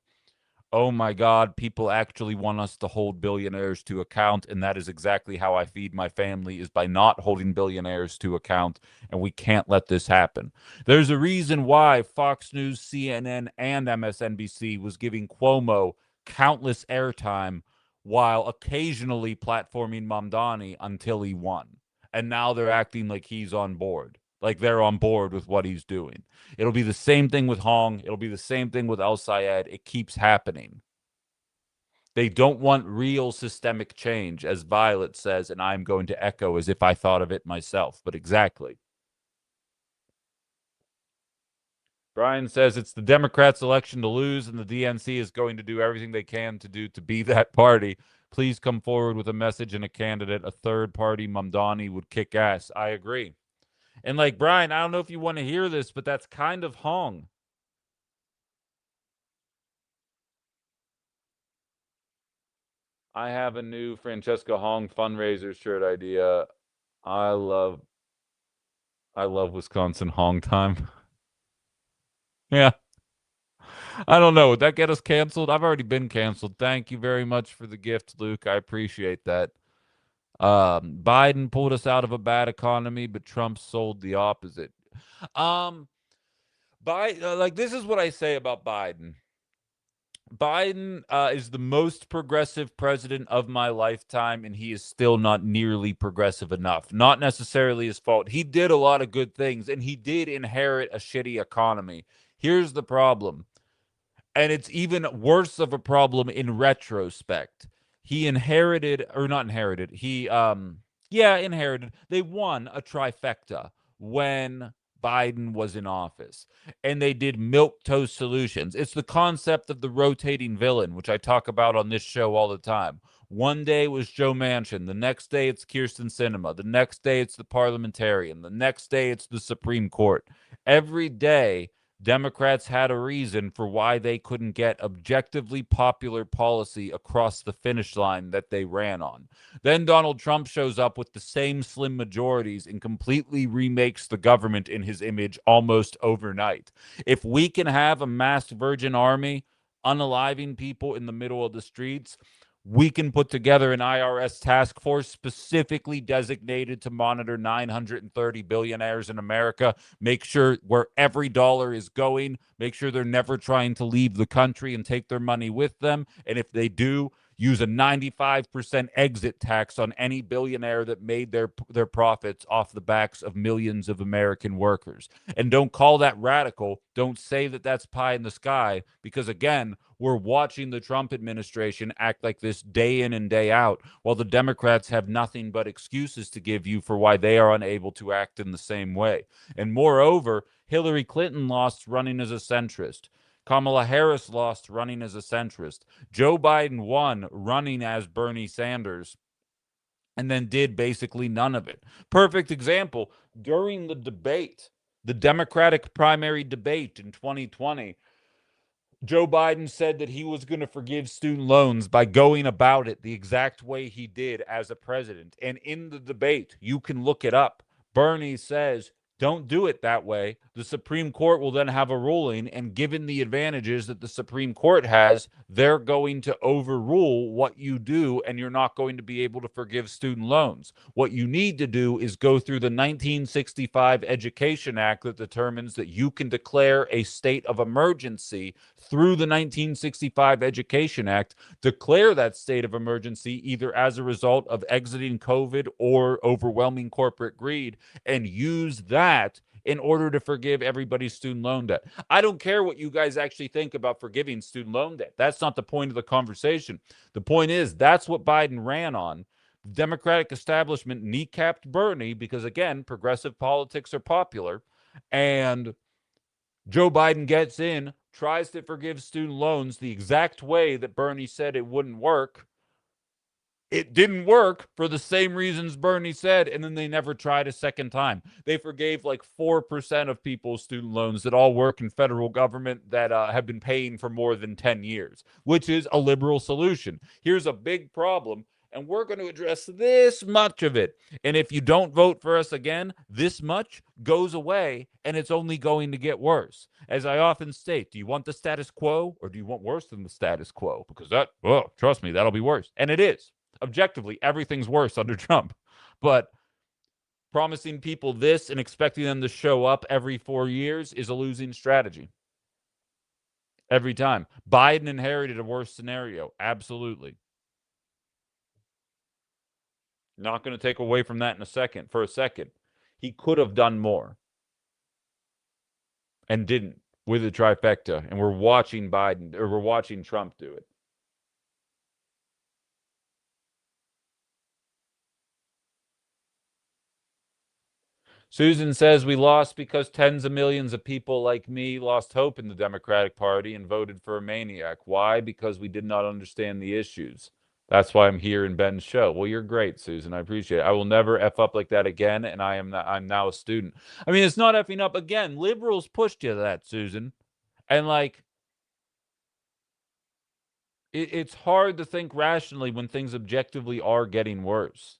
oh my God, people actually want us to hold billionaires to account. And that is exactly how I feed my family, is by not holding billionaires to account. And we can't let this happen. There's a reason why Fox News, CNN, and MSNBC was giving Cuomo countless airtime while occasionally platforming Mamdani until he won. And now they're acting like he's on board, like they're on board with what he's doing. It'll be the same thing with Hong. It'll be the same thing with El Sayed. It keeps happening. They don't want real systemic change, as Violet says, and I'm going to echo as if I thought of it myself. But exactly. Brian says it's the Democrats' election to lose, and the DNC is going to do everything they can to do to be that party. Please come forward with a message and a candidate. A third party, Mamdani, would kick ass. I agree. And like, Brian, I don't know if you want to hear this, but that's kind of Hong. I have a new Francesca Hong fundraiser shirt idea. I love Wisconsin Hong time. Yeah. I don't know. Would that get us canceled? I've already been canceled. Thank you very much for the gift, Luke. I appreciate that. Biden pulled us out of a bad economy, but Trump sold the opposite. Like, this is what I say about Biden. Biden is the most progressive president of my lifetime, and he is still not nearly progressive enough. Not necessarily his fault. He did a lot of good things, and he did inherit a shitty economy. Here's the problem, and it's even worse of a problem in retrospect. He inherited, or not inherited, inherited. They won a trifecta when Biden was in office, and they did milk toast solutions. It's the concept of the rotating villain, which I talk about on this show all the time. One day it was Joe Manchin. The next day it's Kirsten Sinema. The next day it's the parliamentarian. The next day it's the Supreme Court. Every day Democrats had a reason for why they couldn't get objectively popular policy across the finish line that they ran on. Then Donald Trump shows up with the same slim majorities and completely remakes the government in his image almost overnight. If we can have a masked virgin army unaliving people in the middle of the streets, we can put together an IRS task force specifically designated to monitor 930 billionaires in America, make sure where every dollar is going, make sure they're never trying to leave the country and take their money with them. And if they do, use a 95% exit tax on any billionaire that made their profits off the backs of millions of American workers. And don't call that radical. Don't say that that's pie in the sky, because again, we're watching the Trump administration act like this day in and day out, while the Democrats have nothing but excuses to give you for why they are unable to act in the same way. And moreover, Hillary Clinton lost running as a centrist. Kamala Harris lost running as a centrist. Joe Biden won running as Bernie Sanders, and then did basically none of it. Perfect example, during the debate, the Democratic primary debate in 2020, Joe Biden said that he was going to forgive student loans by going about it the exact way he did as a president. And in the debate, you can look it up. Bernie says, don't do it that way. The Supreme Court will then have a ruling, and given the advantages that the Supreme Court has, they're going to overrule what you do, and you're not going to be able to forgive student loans. What you need to do is go through the 1965 Education Act that determines that you can declare a state of emergency through the 1965 Education Act, declare that state of emergency either as a result of exiting COVID or overwhelming corporate greed, and use that in order to forgive everybody's student loan debt. I don't care what you guys actually think about forgiving student loan debt. That's not the point of the conversation. The point is, that's what Biden ran on. The Democratic establishment kneecapped Bernie because, again, progressive politics are popular. And Joe Biden gets in, tries to forgive student loans the exact way that Bernie said it wouldn't work. It didn't work for the same reasons Bernie said, and then they never tried a second time. They forgave like 4% of people's student loans that all work in federal government that have been paying for more than 10 years, which is a liberal solution. Here's a big problem, and we're going to address this much of it. And if you don't vote for us again, this much goes away, and it's only going to get worse. As I often state, do you want the status quo, or do you want worse than the status quo? Because that, oh, trust me, that'll be worse. And it is. Objectively, everything's worse under Trump. But promising people this and expecting them to show up every 4 years is a losing strategy. Every time. Biden inherited a worse scenario. Absolutely. Not going to take away from that for a second. He could have done more and didn't with the trifecta. And we're watching Trump do it. Susan says we lost because tens of millions of people like me lost hope in the Democratic Party and voted for a maniac. Why? Because we did not understand the issues. That's why I'm here in Ben's show. Well, you're great, Susan. I appreciate it. I will never F up like that again, and I'm now a student. I mean, it's not effing up again. Liberals pushed you to that, Susan. And like it's hard to think rationally when things objectively are getting worse.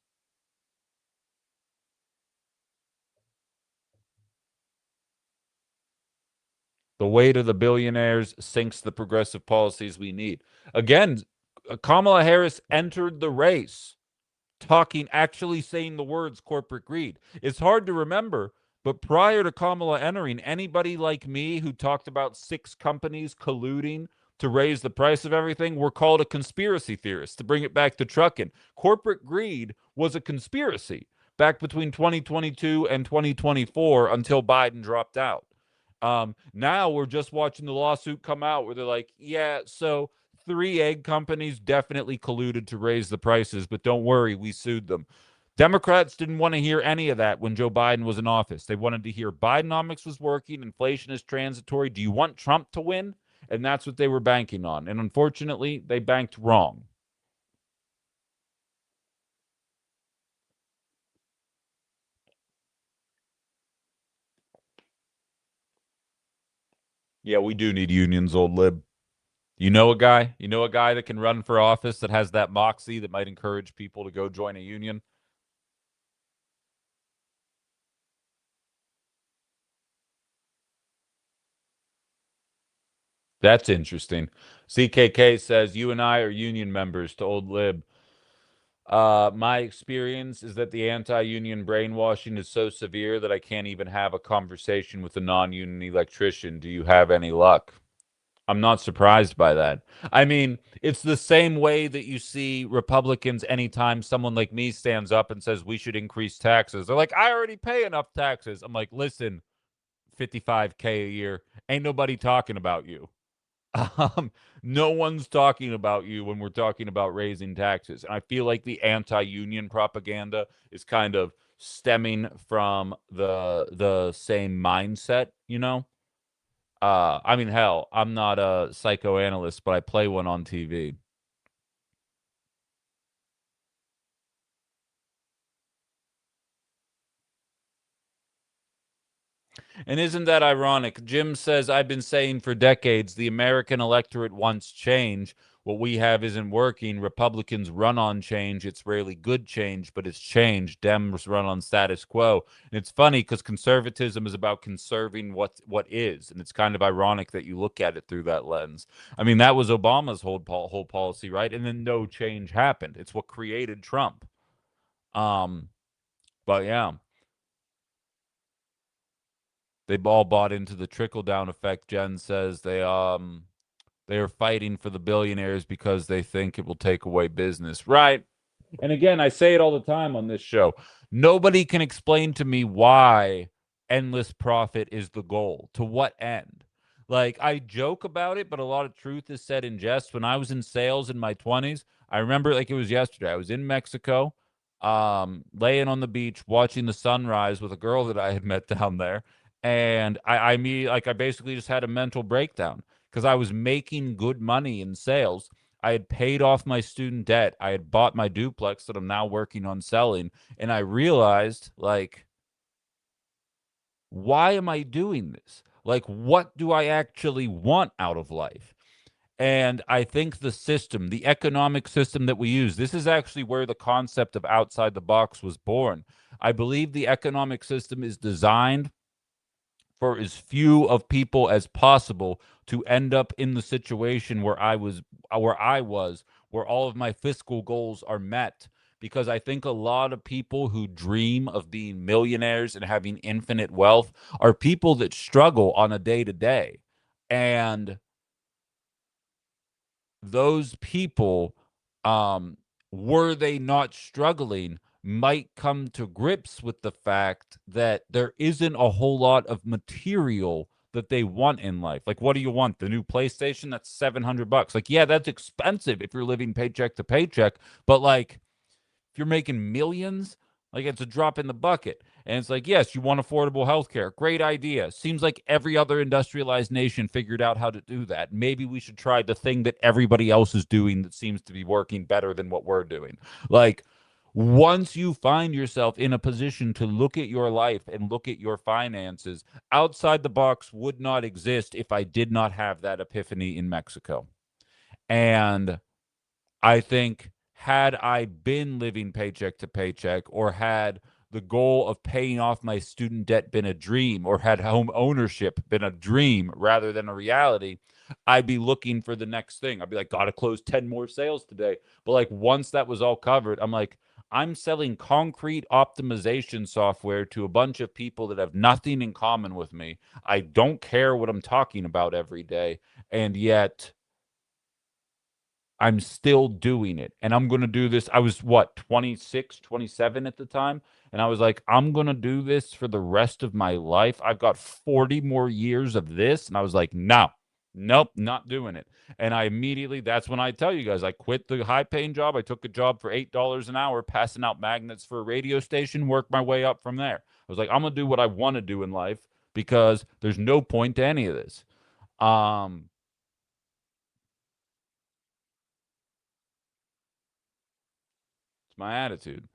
The weight of the billionaires sinks the progressive policies we need. Again, Kamala Harris entered the race actually saying the words corporate greed. It's hard to remember, but prior to Kamala entering, anybody like me who talked about 6 companies colluding to raise the price of everything were called a conspiracy theorist. To bring it back to trucking, corporate greed was a conspiracy back between 2022 and 2024 until Biden dropped out. Now we're just watching the lawsuit come out where they're like, yeah, so 3 egg companies definitely colluded to raise the prices, but don't worry, we sued them. Democrats didn't want to hear any of that when Joe Biden was in office. They wanted to hear Bidenomics was working, inflation is transitory. Do you want Trump to win? And that's what they were banking on. And unfortunately, they banked wrong. Yeah, we do need unions, old lib. You know a guy? You know a guy that can run for office that has that moxie that might encourage people to go join a union? That's interesting. CKK says, you and I are union members to old lib. My experience is that the anti-union brainwashing is so severe that I can't even have a conversation with a non-union electrician. Do you have any luck? I'm not surprised by that. I mean, it's the same way that you see Republicans anytime someone like me stands up and says we should increase taxes. They're like, I already pay enough taxes. I'm like, listen, 55K a year. Ain't nobody talking about you. No one's talking about you when we're talking about raising taxes. And I feel like the anti-union propaganda is kind of stemming from the same mindset, you know? I mean, hell, I'm not a psychoanalyst, but I play one on TV. And isn't that ironic? Jim says, I've been saying for decades the American electorate wants change. What we have isn't working. Republicans run on change. It's rarely good change, but it's change. Dems run on status quo. And it's funny because conservatism is about conserving what is. And it's kind of ironic that you look at it through that lens. I mean, that was Obama's whole policy, right? And then no change happened. It's what created Trump. But yeah. They've all bought into the trickle down effect. Jen says they are fighting for the billionaires because they think it will take away business. Right. And again, I say it all the time on this show. Nobody can explain to me why endless profit is the goal. To what end? Like, I joke about it, but a lot of truth is said in jest. When I was in sales in my 20s, I remember like it was yesterday. I was in Mexico, laying on the beach watching the sunrise with a girl that I had met down there. And I basically just had a mental breakdown because I was making good money in sales. I had paid off my student debt. I had bought my duplex that I'm now working on selling. And I realized, like, why am I doing this? Like, what do I actually want out of life? And I think the system, the economic system that we use, this is actually where the concept of outside the box was born. I believe the economic system is designed for as few of people as possible to end up in the situation where where all of my fiscal goals are met. Because I think a lot of people who dream of being millionaires and having infinite wealth are people that struggle on a day to day. And those people, um, were they not struggling, might come to grips with the fact that there isn't a whole lot of material that they want in life. Like, what do you want? The new PlayStation? That's $700. Like, yeah, that's expensive if you're living paycheck to paycheck, but like, if you're making millions, like it's a drop in the bucket. And it's like, yes, you want affordable healthcare. Great idea. Seems like every other industrialized nation figured out how to do that. Maybe we should try the thing that everybody else is doing that seems to be working better than what we're doing. Like, once you find yourself in a position to look at your life and look at your finances, outside the box would not exist if I did not have that epiphany in Mexico. And I think had I been living paycheck to paycheck, or had the goal of paying off my student debt been a dream, or had home ownership been a dream rather than a reality, I'd be looking for the next thing. I'd be like, gotta close 10 more sales today. But like, once that was all covered, I'm like, I'm selling concrete optimization software to a bunch of people that have nothing in common with me. I don't care what I'm talking about every day. And yet I'm still doing it. And I'm going to do this. I was what, 26, 27 at the time. And I was like, I'm going to do this for the rest of my life. I've got 40 more years of this. And I was like, no, nope, not doing it. And I immediately, that's when I tell you guys, I quit the high paying job. I took a job for $8 an hour, passing out magnets for a radio station, worked my way up from there. I was like, I'm going to do what I want to do in life because there's no point to any of this. It's my attitude.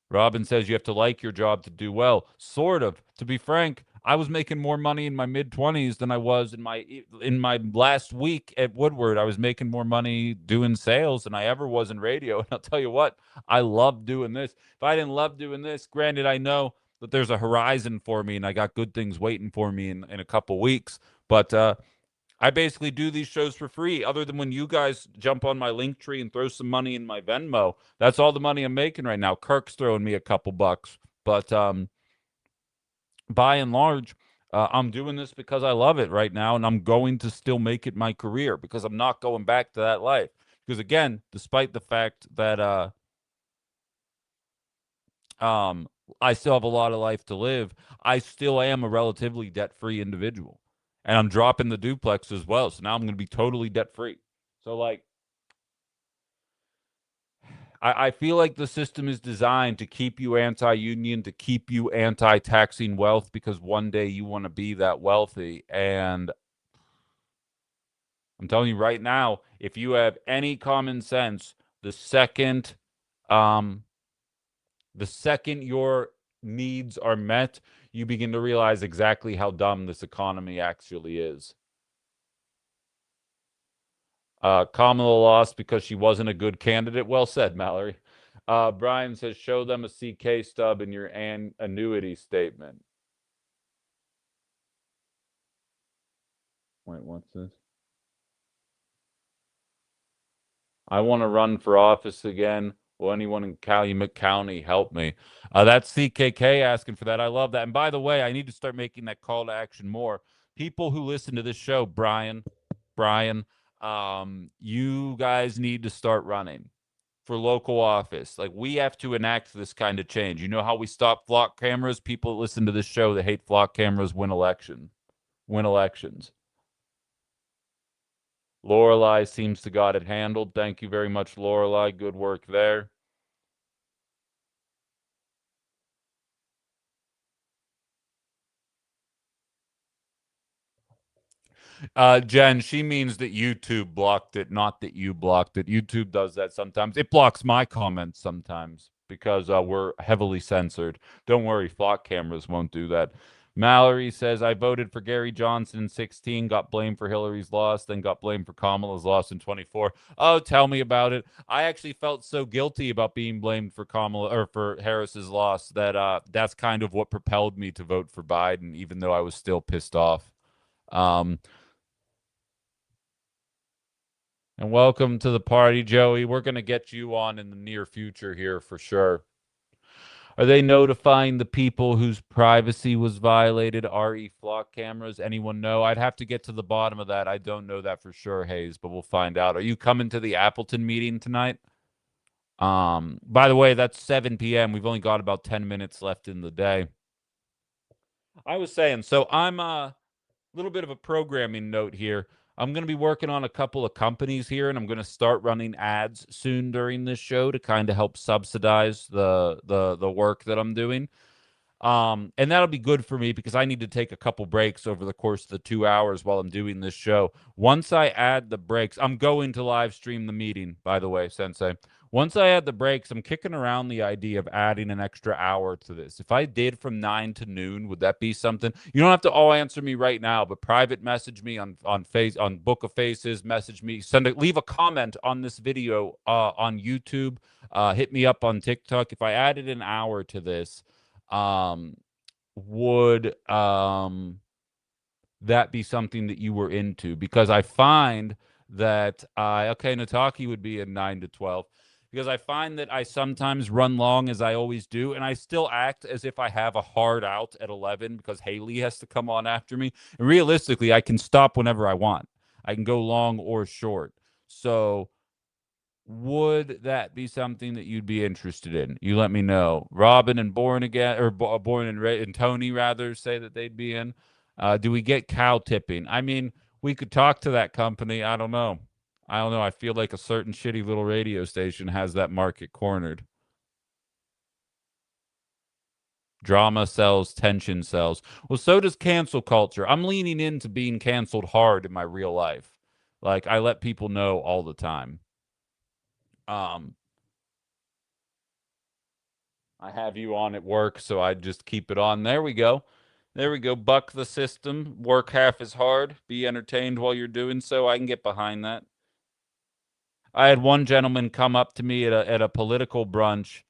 Robin says you have to like your job to do well. Sort of. To be frank, I was making more money in my mid 20s than I was in my last week at Woodward. I was making more money doing sales than I ever was in radio. And I'll tell you what, I love doing this. If I didn't love doing this, granted, I know that there's a horizon for me and I got good things waiting for me in a couple weeks. But I basically do these shows for free, other than when you guys jump on my link tree and throw some money in my Venmo. That's all the money I'm making right now. Kirk's throwing me a couple bucks, but by and large, I'm doing this because I love it right now, and I'm going to still make it my career because I'm not going back to that life. Because again, despite the fact that um, I still have a lot of life to live, I still am a relatively debt-free individual. And I'm dropping the duplex as well. So now I'm going to be totally debt-free. So like I feel like the system is designed to keep you anti-union, to keep you anti-taxing wealth because one day you want to be that wealthy. And I'm telling you right now, if you have any common sense, the second um the second your needs are met, you begin to realize exactly how dumb this economy actually is. Kamala lost because she wasn't a good candidate. Well said, Mallory. Brian says, show them a CK stub in your annuity statement. Wait, what's this? I want to run for office again. Will anyone in Calumet County help me? That's CKK asking for that. I love that. And by the way, I need to start making that call to action more. People who listen to this show, Brian, you guys need to start running for local office. Like, we have to enact this kind of change. You know how we stop flock cameras? People that listen to this show that hate flock cameras win elections. Lorelei seems to got it handled. Thank you very much, Lorelei. Good work there. Jen, she means that YouTube blocked it, not that you blocked it. YouTube does that sometimes. It blocks my comments sometimes because we're heavily censored. Don't worry, flock cameras won't do that. Mallory says, I voted for Gary Johnson in 16, got blamed for Hillary's loss, then got blamed for Kamala's loss in 24. Oh, tell me about it. I actually felt so guilty about being blamed for Kamala or for Harris's loss that that's kind of what propelled me to vote for Biden, even though I was still pissed off. Um, and welcome to the party, Joey. We're going to get you on in the near future here for sure. Are they notifying the people whose privacy was violated? RE flock cameras? Anyone know? I'd have to get to the bottom of that. I don't know that for sure, Hayes, but we'll find out. Are you coming to the Appleton meeting tonight? By the way, that's 7 p.m. We've only got about 10 minutes left in the day. I was saying, so I'm a little bit of a programming note here. I'm going to be working on a couple of companies here, and I'm going to start running ads soon during this show to kind of help subsidize the work that I'm doing. And that'll be good for me because I need to take a couple breaks over the course of the 2 hours while I'm doing this show. Once I add the breaks, I'm going to live stream the meeting, by the way, Sensei. Once I add the breaks, I'm kicking around the idea of adding an extra hour to this. If I did from 9 to noon, would that be something? You don't have to all answer me right now, but private message me on Book of Faces, message me, leave a comment on this video on YouTube, hit me up on TikTok. If I added an hour to this, would that be something that you were into? Because I find that Nataki would be in 9 to 12 because I find that I sometimes run long as I always do, and I still act as if I have a hard out at 11 because Haley has to come on after me. And realistically, I can stop whenever I want. I can go long or short. So would that be something that you'd be interested in? You let me know. Robin and Born again, or Born and Tony rather, say that they'd be in. Do we get cow tipping? I mean, we could talk to that company. I don't know. I feel like a certain shitty little radio station has that market cornered. Drama sells, tension sells. Well, so does cancel culture. I'm leaning into being canceled hard in my real life. Like I let people know all the time. I have you on at work, so I just keep it on. There we go. There we go. Buck the system. Work half as hard. Be entertained while you're doing so. I can get behind that. I had one gentleman come up to me at a political brunch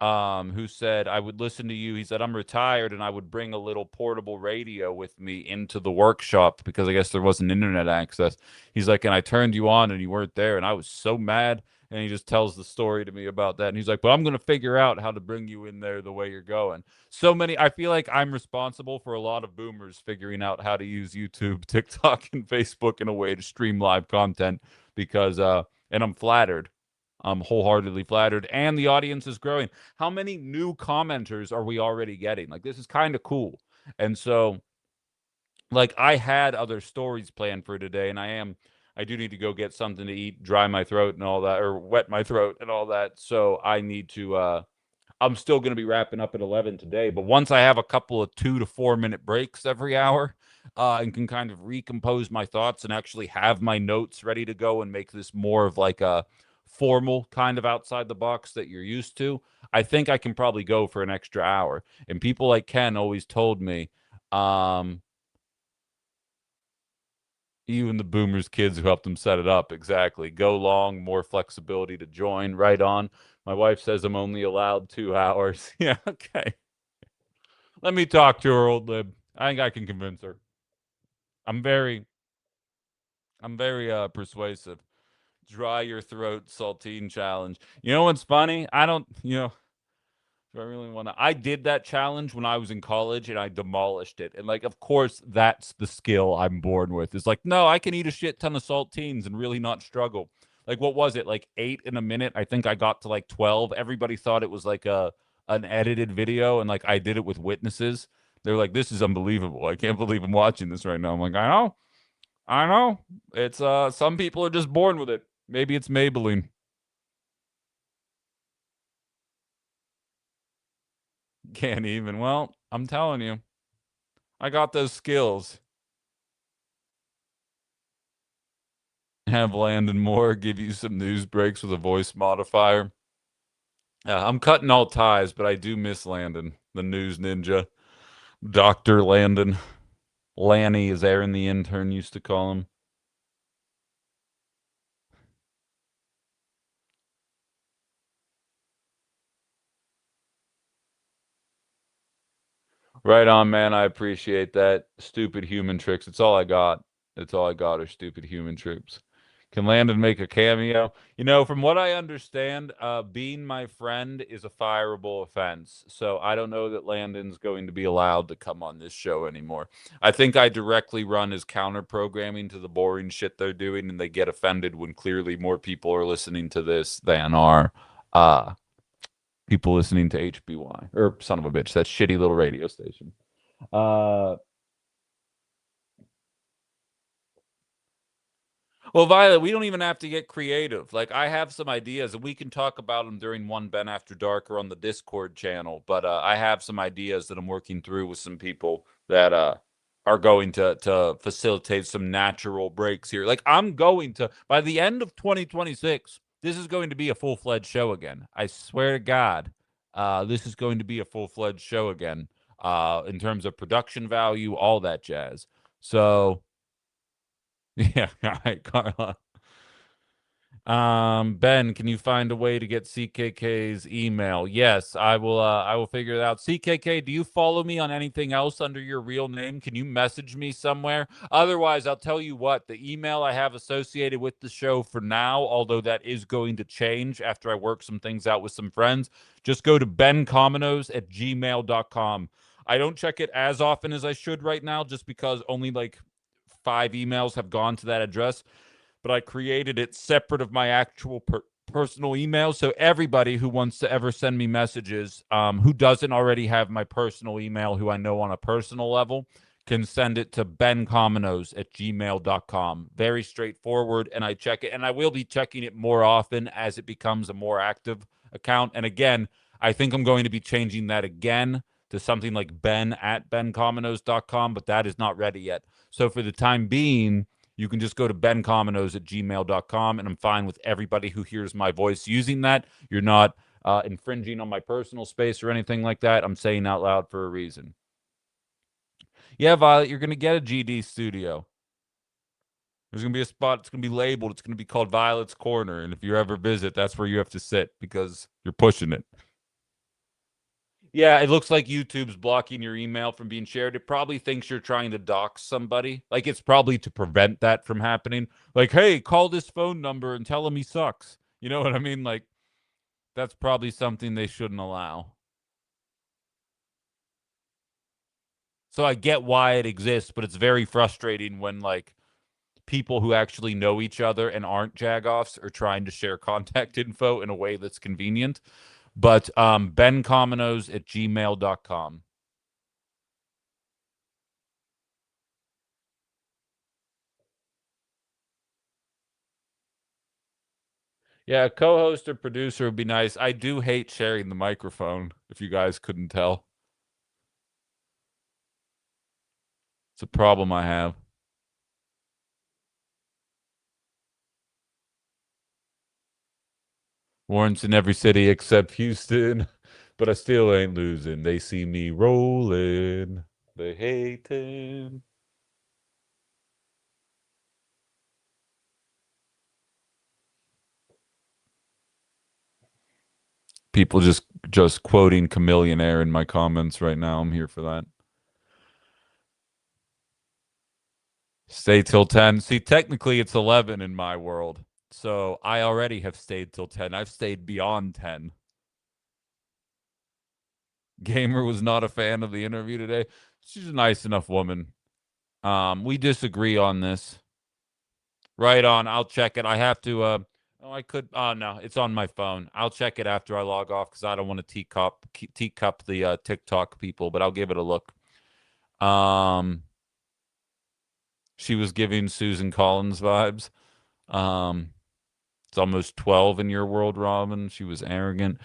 who said, I would listen to you. He said, I'm retired and I would bring a little portable radio with me into the workshop because I guess there wasn't internet access. He's like, and I turned you on and you weren't there. And I was so mad. And he just tells the story to me about that. And he's like, but I'm going to figure out how to bring you in there the way you're going. So many, I feel like I'm responsible for a lot of boomers figuring out how to use YouTube, TikTok, and Facebook in a way to stream live content because, and I'm flattered. I'm wholeheartedly flattered. And the audience is growing. How many new commenters are we already getting? Like, this is kind of cool. And so, like, I had other stories planned for today, and I do need to go get something to eat, dry my throat and all that, or wet my throat and all that. So I need to, I'm still going to be wrapping up at 11 today. But once I have a couple of 2 to 4 minute breaks every hour and can kind of recompose my thoughts and actually have my notes ready to go and make this more of like a formal kind of outside the box that you're used to, I think I can probably go for an extra hour. And people like Ken always told me, you and the boomers kids who helped them set it up. Exactly. Go long, more flexibility to join. Right on. My wife says I'm only allowed 2 hours. Yeah, okay. Let me talk to her, old lib. I think I can convince her. I'm very persuasive. Dry your throat saltine challenge. You know what's funny? I don't, do I really want to? I did that challenge when I was in college and I demolished it. And like, of course, that's the skill I'm born with. It's like, no, I can eat a shit ton of saltines and really not struggle. Like, what was it? Like 8 in a minute. I think I got to like 12. Everybody thought it was like an edited video, and like I did it with witnesses. They're like, this is unbelievable. I can't believe I'm watching this right now. I'm like, I know. It's some people are just born with it. Maybe it's Maybelline. Can't even. Well, I'm telling you, I got those skills. Have Landon Moore give you some news breaks with a voice modifier. I'm cutting all ties, but I do miss Landon, the news ninja. Dr. Landon. Lanny, as Aaron the intern used to call him. Right on, man. I appreciate that. Stupid human tricks. It's all I got. It's all I got are stupid human tricks. Can Landon make a cameo? You know, from what I understand, being my friend is a fireable offense. So I don't know that Landon's going to be allowed to come on this show anymore. I think I directly run as counter programming to the boring shit they're doing, and they get offended when clearly more people are listening to this than are uh people listening to HBY or son of a bitch, that shitty little radio station. Uh Well, Violet, we don't even have to get creative. Like, I have some ideas, and we can talk about them during One Ben After Dark or on the Discord channel. But I have some ideas that I'm working through with some people that are going to facilitate some natural breaks here. Like, I'm going to by the end of 2026, this is going to be a full-fledged show again. I swear to God, this is going to be a full-fledged show again. In terms of production value, all that jazz. So. Yeah, all right, Carla. Ben, can you find a way to get CKK's email? Yes, I will figure it out. CKK, do you follow me on anything else under your real name? Can you message me somewhere? Otherwise, I'll tell you what, the email I have associated with the show for now, although that is going to change after I work some things out with some friends, just go to bencominos@gmail.com. I don't check it as often as I should right now, just because only like 5 emails have gone to that address, but I created it separate of my actual personal email. So everybody who wants to ever send me messages, who doesn't already have my personal email, who I know on a personal level, can send it to bencominos@gmail.com. Very straightforward, and I check it, and I will be checking it more often as it becomes a more active account. And again, I think I'm going to be changing that again to something like ben@bencominos.com, but that is not ready yet. So for the time being, you can just go to bencominos@gmail.com, and I'm fine with everybody who hears my voice using that. You're not infringing on my personal space or anything like that. I'm saying out loud for a reason. Yeah, Violet, you're going to get a GD studio. There's going to be a spot. It's going to be labeled. It's going to be called Violet's Corner. And if you ever visit, that's where you have to sit because you're pushing it. Yeah, it looks like YouTube's blocking your email from being shared. It probably thinks you're trying to dox somebody. Like, it's probably to prevent that from happening. Like, hey, call this phone number and tell him he sucks. You know what I mean? Like, that's probably something they shouldn't allow. So I get why it exists, but it's very frustrating when, like, people who actually know each other and aren't jagoffs are trying to share contact info in a way that's convenient. But bencominos@gmail.com. Yeah, a co-host or producer would be nice. I do hate sharing the microphone, if you guys couldn't tell. It's a problem I have. Warrants in every city except Houston, but I still ain't losing. They see me rolling. They hating. People just quoting Chameleonaire in my comments right now. I'm here for that. Stay till 10. See, technically it's 11 in my world. So I already have stayed till 10. I've stayed beyond 10. Gamer was not a fan of the interview today. She's a nice enough woman. We disagree on this. Right on. I'll check it. I have to oh, I could no, it's on my phone. I'll check it after I log off because I don't want to teacup the TikTok people, but I'll give it a look. She was giving Susan Collins vibes. It's almost 12 in your world, Robin. She was arrogant.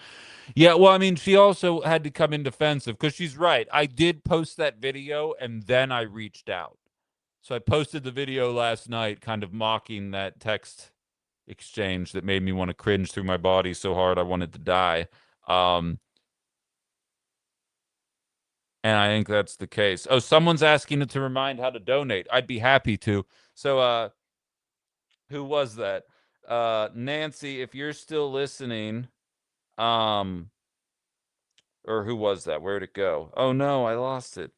Yeah, well, I mean, she also had to come in defensive because she's right. I did post that video and then I reached out. So I posted the video last night, kind of mocking that text exchange that made me want to cringe through my body so hard I wanted to die. Um, And I think that's the case. Oh, someone's asking to remind how to donate. I'd be happy to. So, who was that? Nancy, if you're still listening, or who was that? Where'd it go? Oh no, I lost it.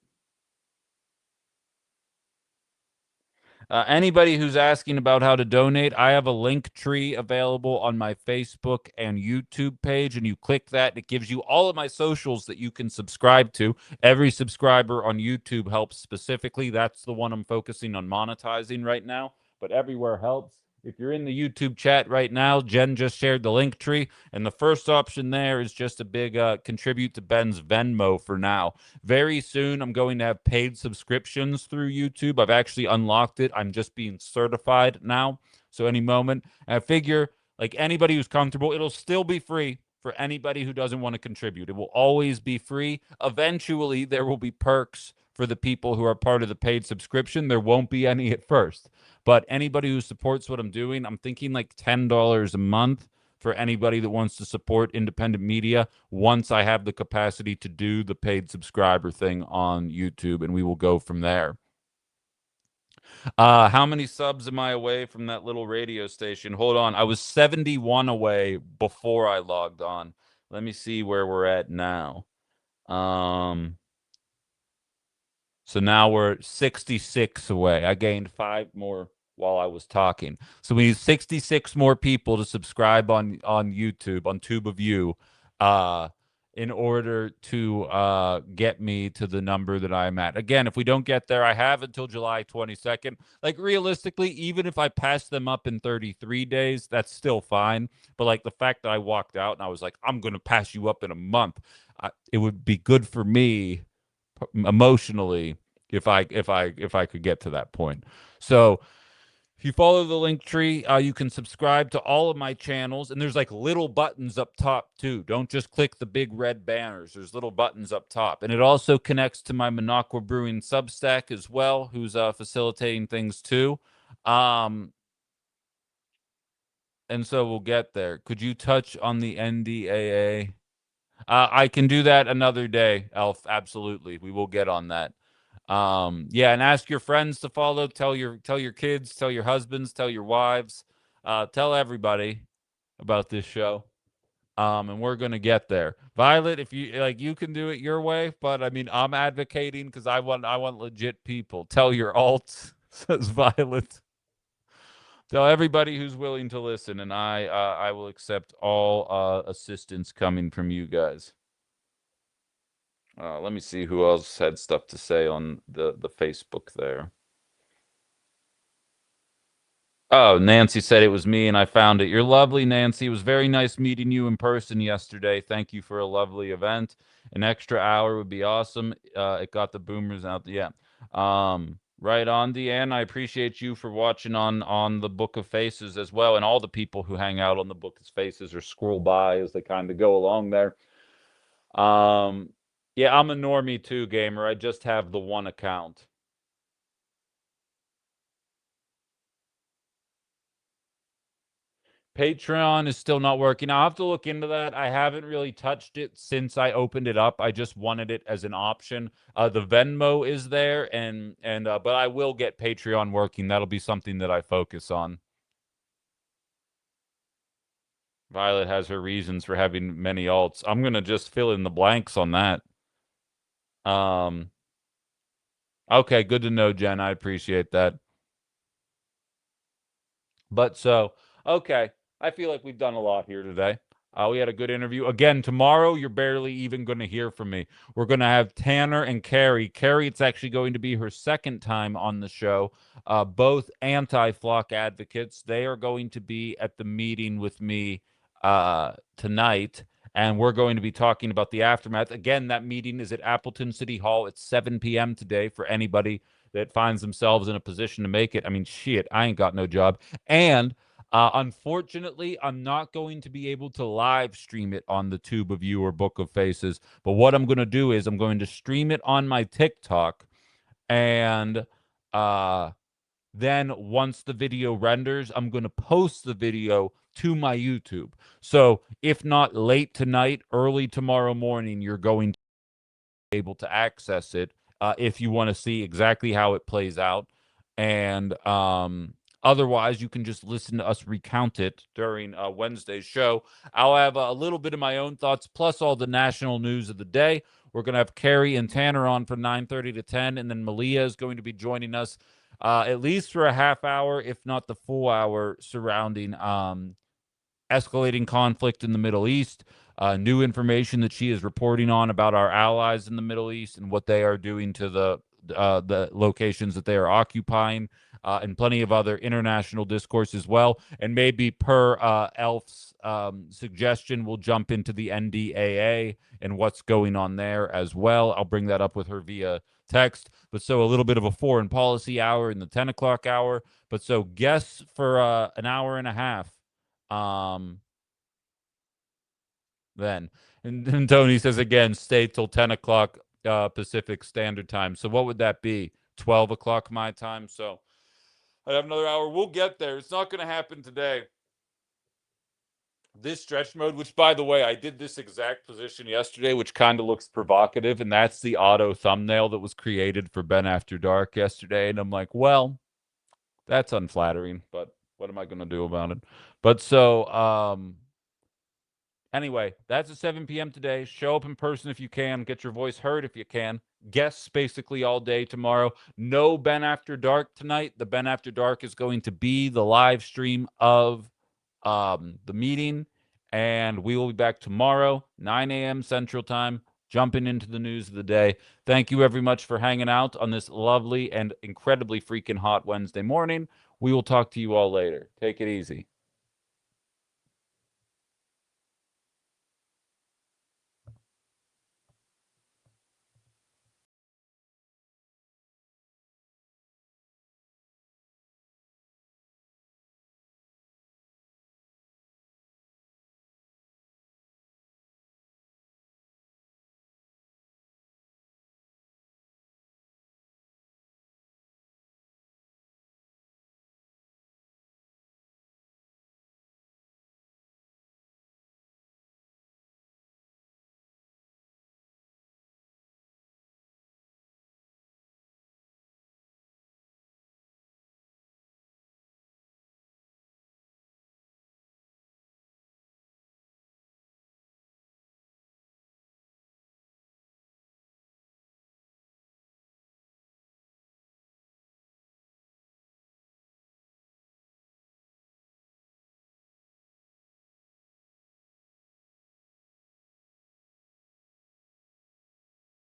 Anybody who's asking about how to donate, I have a link tree available on my Facebook and YouTube page, and you click that, and it gives you all of my socials that you can subscribe to. Every subscriber on YouTube helps specifically. That's the one I'm focusing on monetizing right now, but everywhere helps. If you're in the YouTube chat right now, Jen just shared the link tree, and the first option there is just a big contribute to Ben's Venmo for now. Very soon, I'm going to have paid subscriptions through YouTube. I've actually unlocked it. I'm just being certified now. So any moment, and I figure like anybody who's comfortable, it'll still be free for anybody who doesn't want to contribute. It will always be free. Eventually, there will be perks for the people who are part of the paid subscription. There won't be any at first. But anybody who supports what I'm doing, I'm thinking like $10 a month for anybody that wants to support independent media once I have the capacity to do the paid subscriber thing on YouTube, and we will go from there. How many subs am I away from that little radio station? Hold on. I was 71 away before I logged on. Let me see where we're at now. So now we're 66 away. I gained 5 more while I was talking. So we need 66 more people to subscribe on YouTube, on Tube of You, in order to get me to the number that I'm at. Again, if we don't get there, I have until July 22nd. Like realistically, even if I pass them up in 33 days, that's still fine. But like the fact that I walked out and I was like, I'm going to pass you up in a month, it would be good for me emotionally if I could get to that point. So if you follow the link tree, you can subscribe to all of my channels, and there's like little buttons up top too. Don't just click the big red banners. There's little buttons up top, and it also connects to my Minocqua Brewing Substack as well, who's facilitating things too. And so we'll get there. Could you touch on the NDAA? I can do that another day, Elf. Absolutely. We will get on that. Yeah, and ask your friends to follow. Tell your kids, tell your husbands, tell your wives, tell everybody about this show. And we're gonna get there. Violet, if you like, you can do it your way, but I mean, I'm advocating because I want legit people. Tell your alts, says Violet. Tell everybody who's willing to listen, and I will accept all assistance coming from you guys. Let me see who else had stuff to say on the Facebook there. Oh, Nancy said it was me and I found it. You're lovely, Nancy. It was very nice meeting you in person yesterday. Thank you for a lovely event. An extra hour would be awesome. It got the boomers out. Yeah. Right on, Deanne. I appreciate you for watching on the Book of Faces as well, and all the people who hang out on the Book of Faces or scroll by as they kind of go along there. Yeah, I'm a normie too, gamer. I just have the one account. Patreon is still not working. I'll have to look into that. I haven't really touched it since I opened it up. I just wanted it as an option. The Venmo is there, and but I will get Patreon working. That'll be something that I focus on. Violet has her reasons for having many alts. I'm gonna just fill in the blanks on that. Okay, good to know, Jen. I appreciate that. But so, okay, I feel like we've done a lot here today. We had a good interview. Again, tomorrow, you're barely even going to hear from me. We're going to have Tanner and Carrie. Carrie, it's actually going to be her second time on the show. Both anti-flock advocates. They are going to be at the meeting with me tonight, and we're going to be talking about the aftermath. Again, that meeting is at Appleton City Hall at 7 p.m. today for anybody that finds themselves in a position to make it. I mean, shit, I ain't got no job. And unfortunately, I'm not going to be able to live stream it on the Tube of You or Book of Faces. But what I'm going to do is I'm going to stream it on my TikTok. And then once the video renders, I'm going to post the video to my YouTube. So if not late tonight, early tomorrow morning, you're going able to access it if you want to see exactly how it plays out. And otherwise, you can just listen to us recount it during Wednesday's show. I'll have a little bit of my own thoughts, plus all the national news of the day. We're going to have Carrie and Tanner on from 9:30 to 10, and then Malia is going to be joining us at least for a half hour, if not the full hour, surrounding escalating conflict in the Middle East, new information that she is reporting on about our allies in the Middle East and what they are doing to the locations that they are occupying, and plenty of other international discourse as well. And maybe per Elf's suggestion, we'll jump into the NDAA and what's going on there as well. I'll bring that up with her via text. But so a little bit of a foreign policy hour in the 10 o'clock hour. But so guests for an hour and a half. Then and Tony says again, stay till 10 o'clock Pacific Standard Time. So what would that be? 12 o'clock my time. So I have another hour. We'll get there. It's not going to happen today. This stretch mode, which by the way, I did this exact position yesterday, which kind of looks provocative, and that's the auto thumbnail that was created for Ben After Dark yesterday. And I'm like, well, that's unflattering, but what am I going to do about it? But so, anyway, that's at 7 p.m. today. Show up in person if you can. Get your voice heard if you can. Guests basically all day tomorrow. No Ben After Dark tonight. The Ben After Dark is going to be the live stream of the meeting, and we will be back tomorrow, 9 a.m. Central Time, jumping into the news of the day. Thank you very much for hanging out on this lovely and incredibly freaking hot Wednesday morning. We will talk to you all later. Take it easy.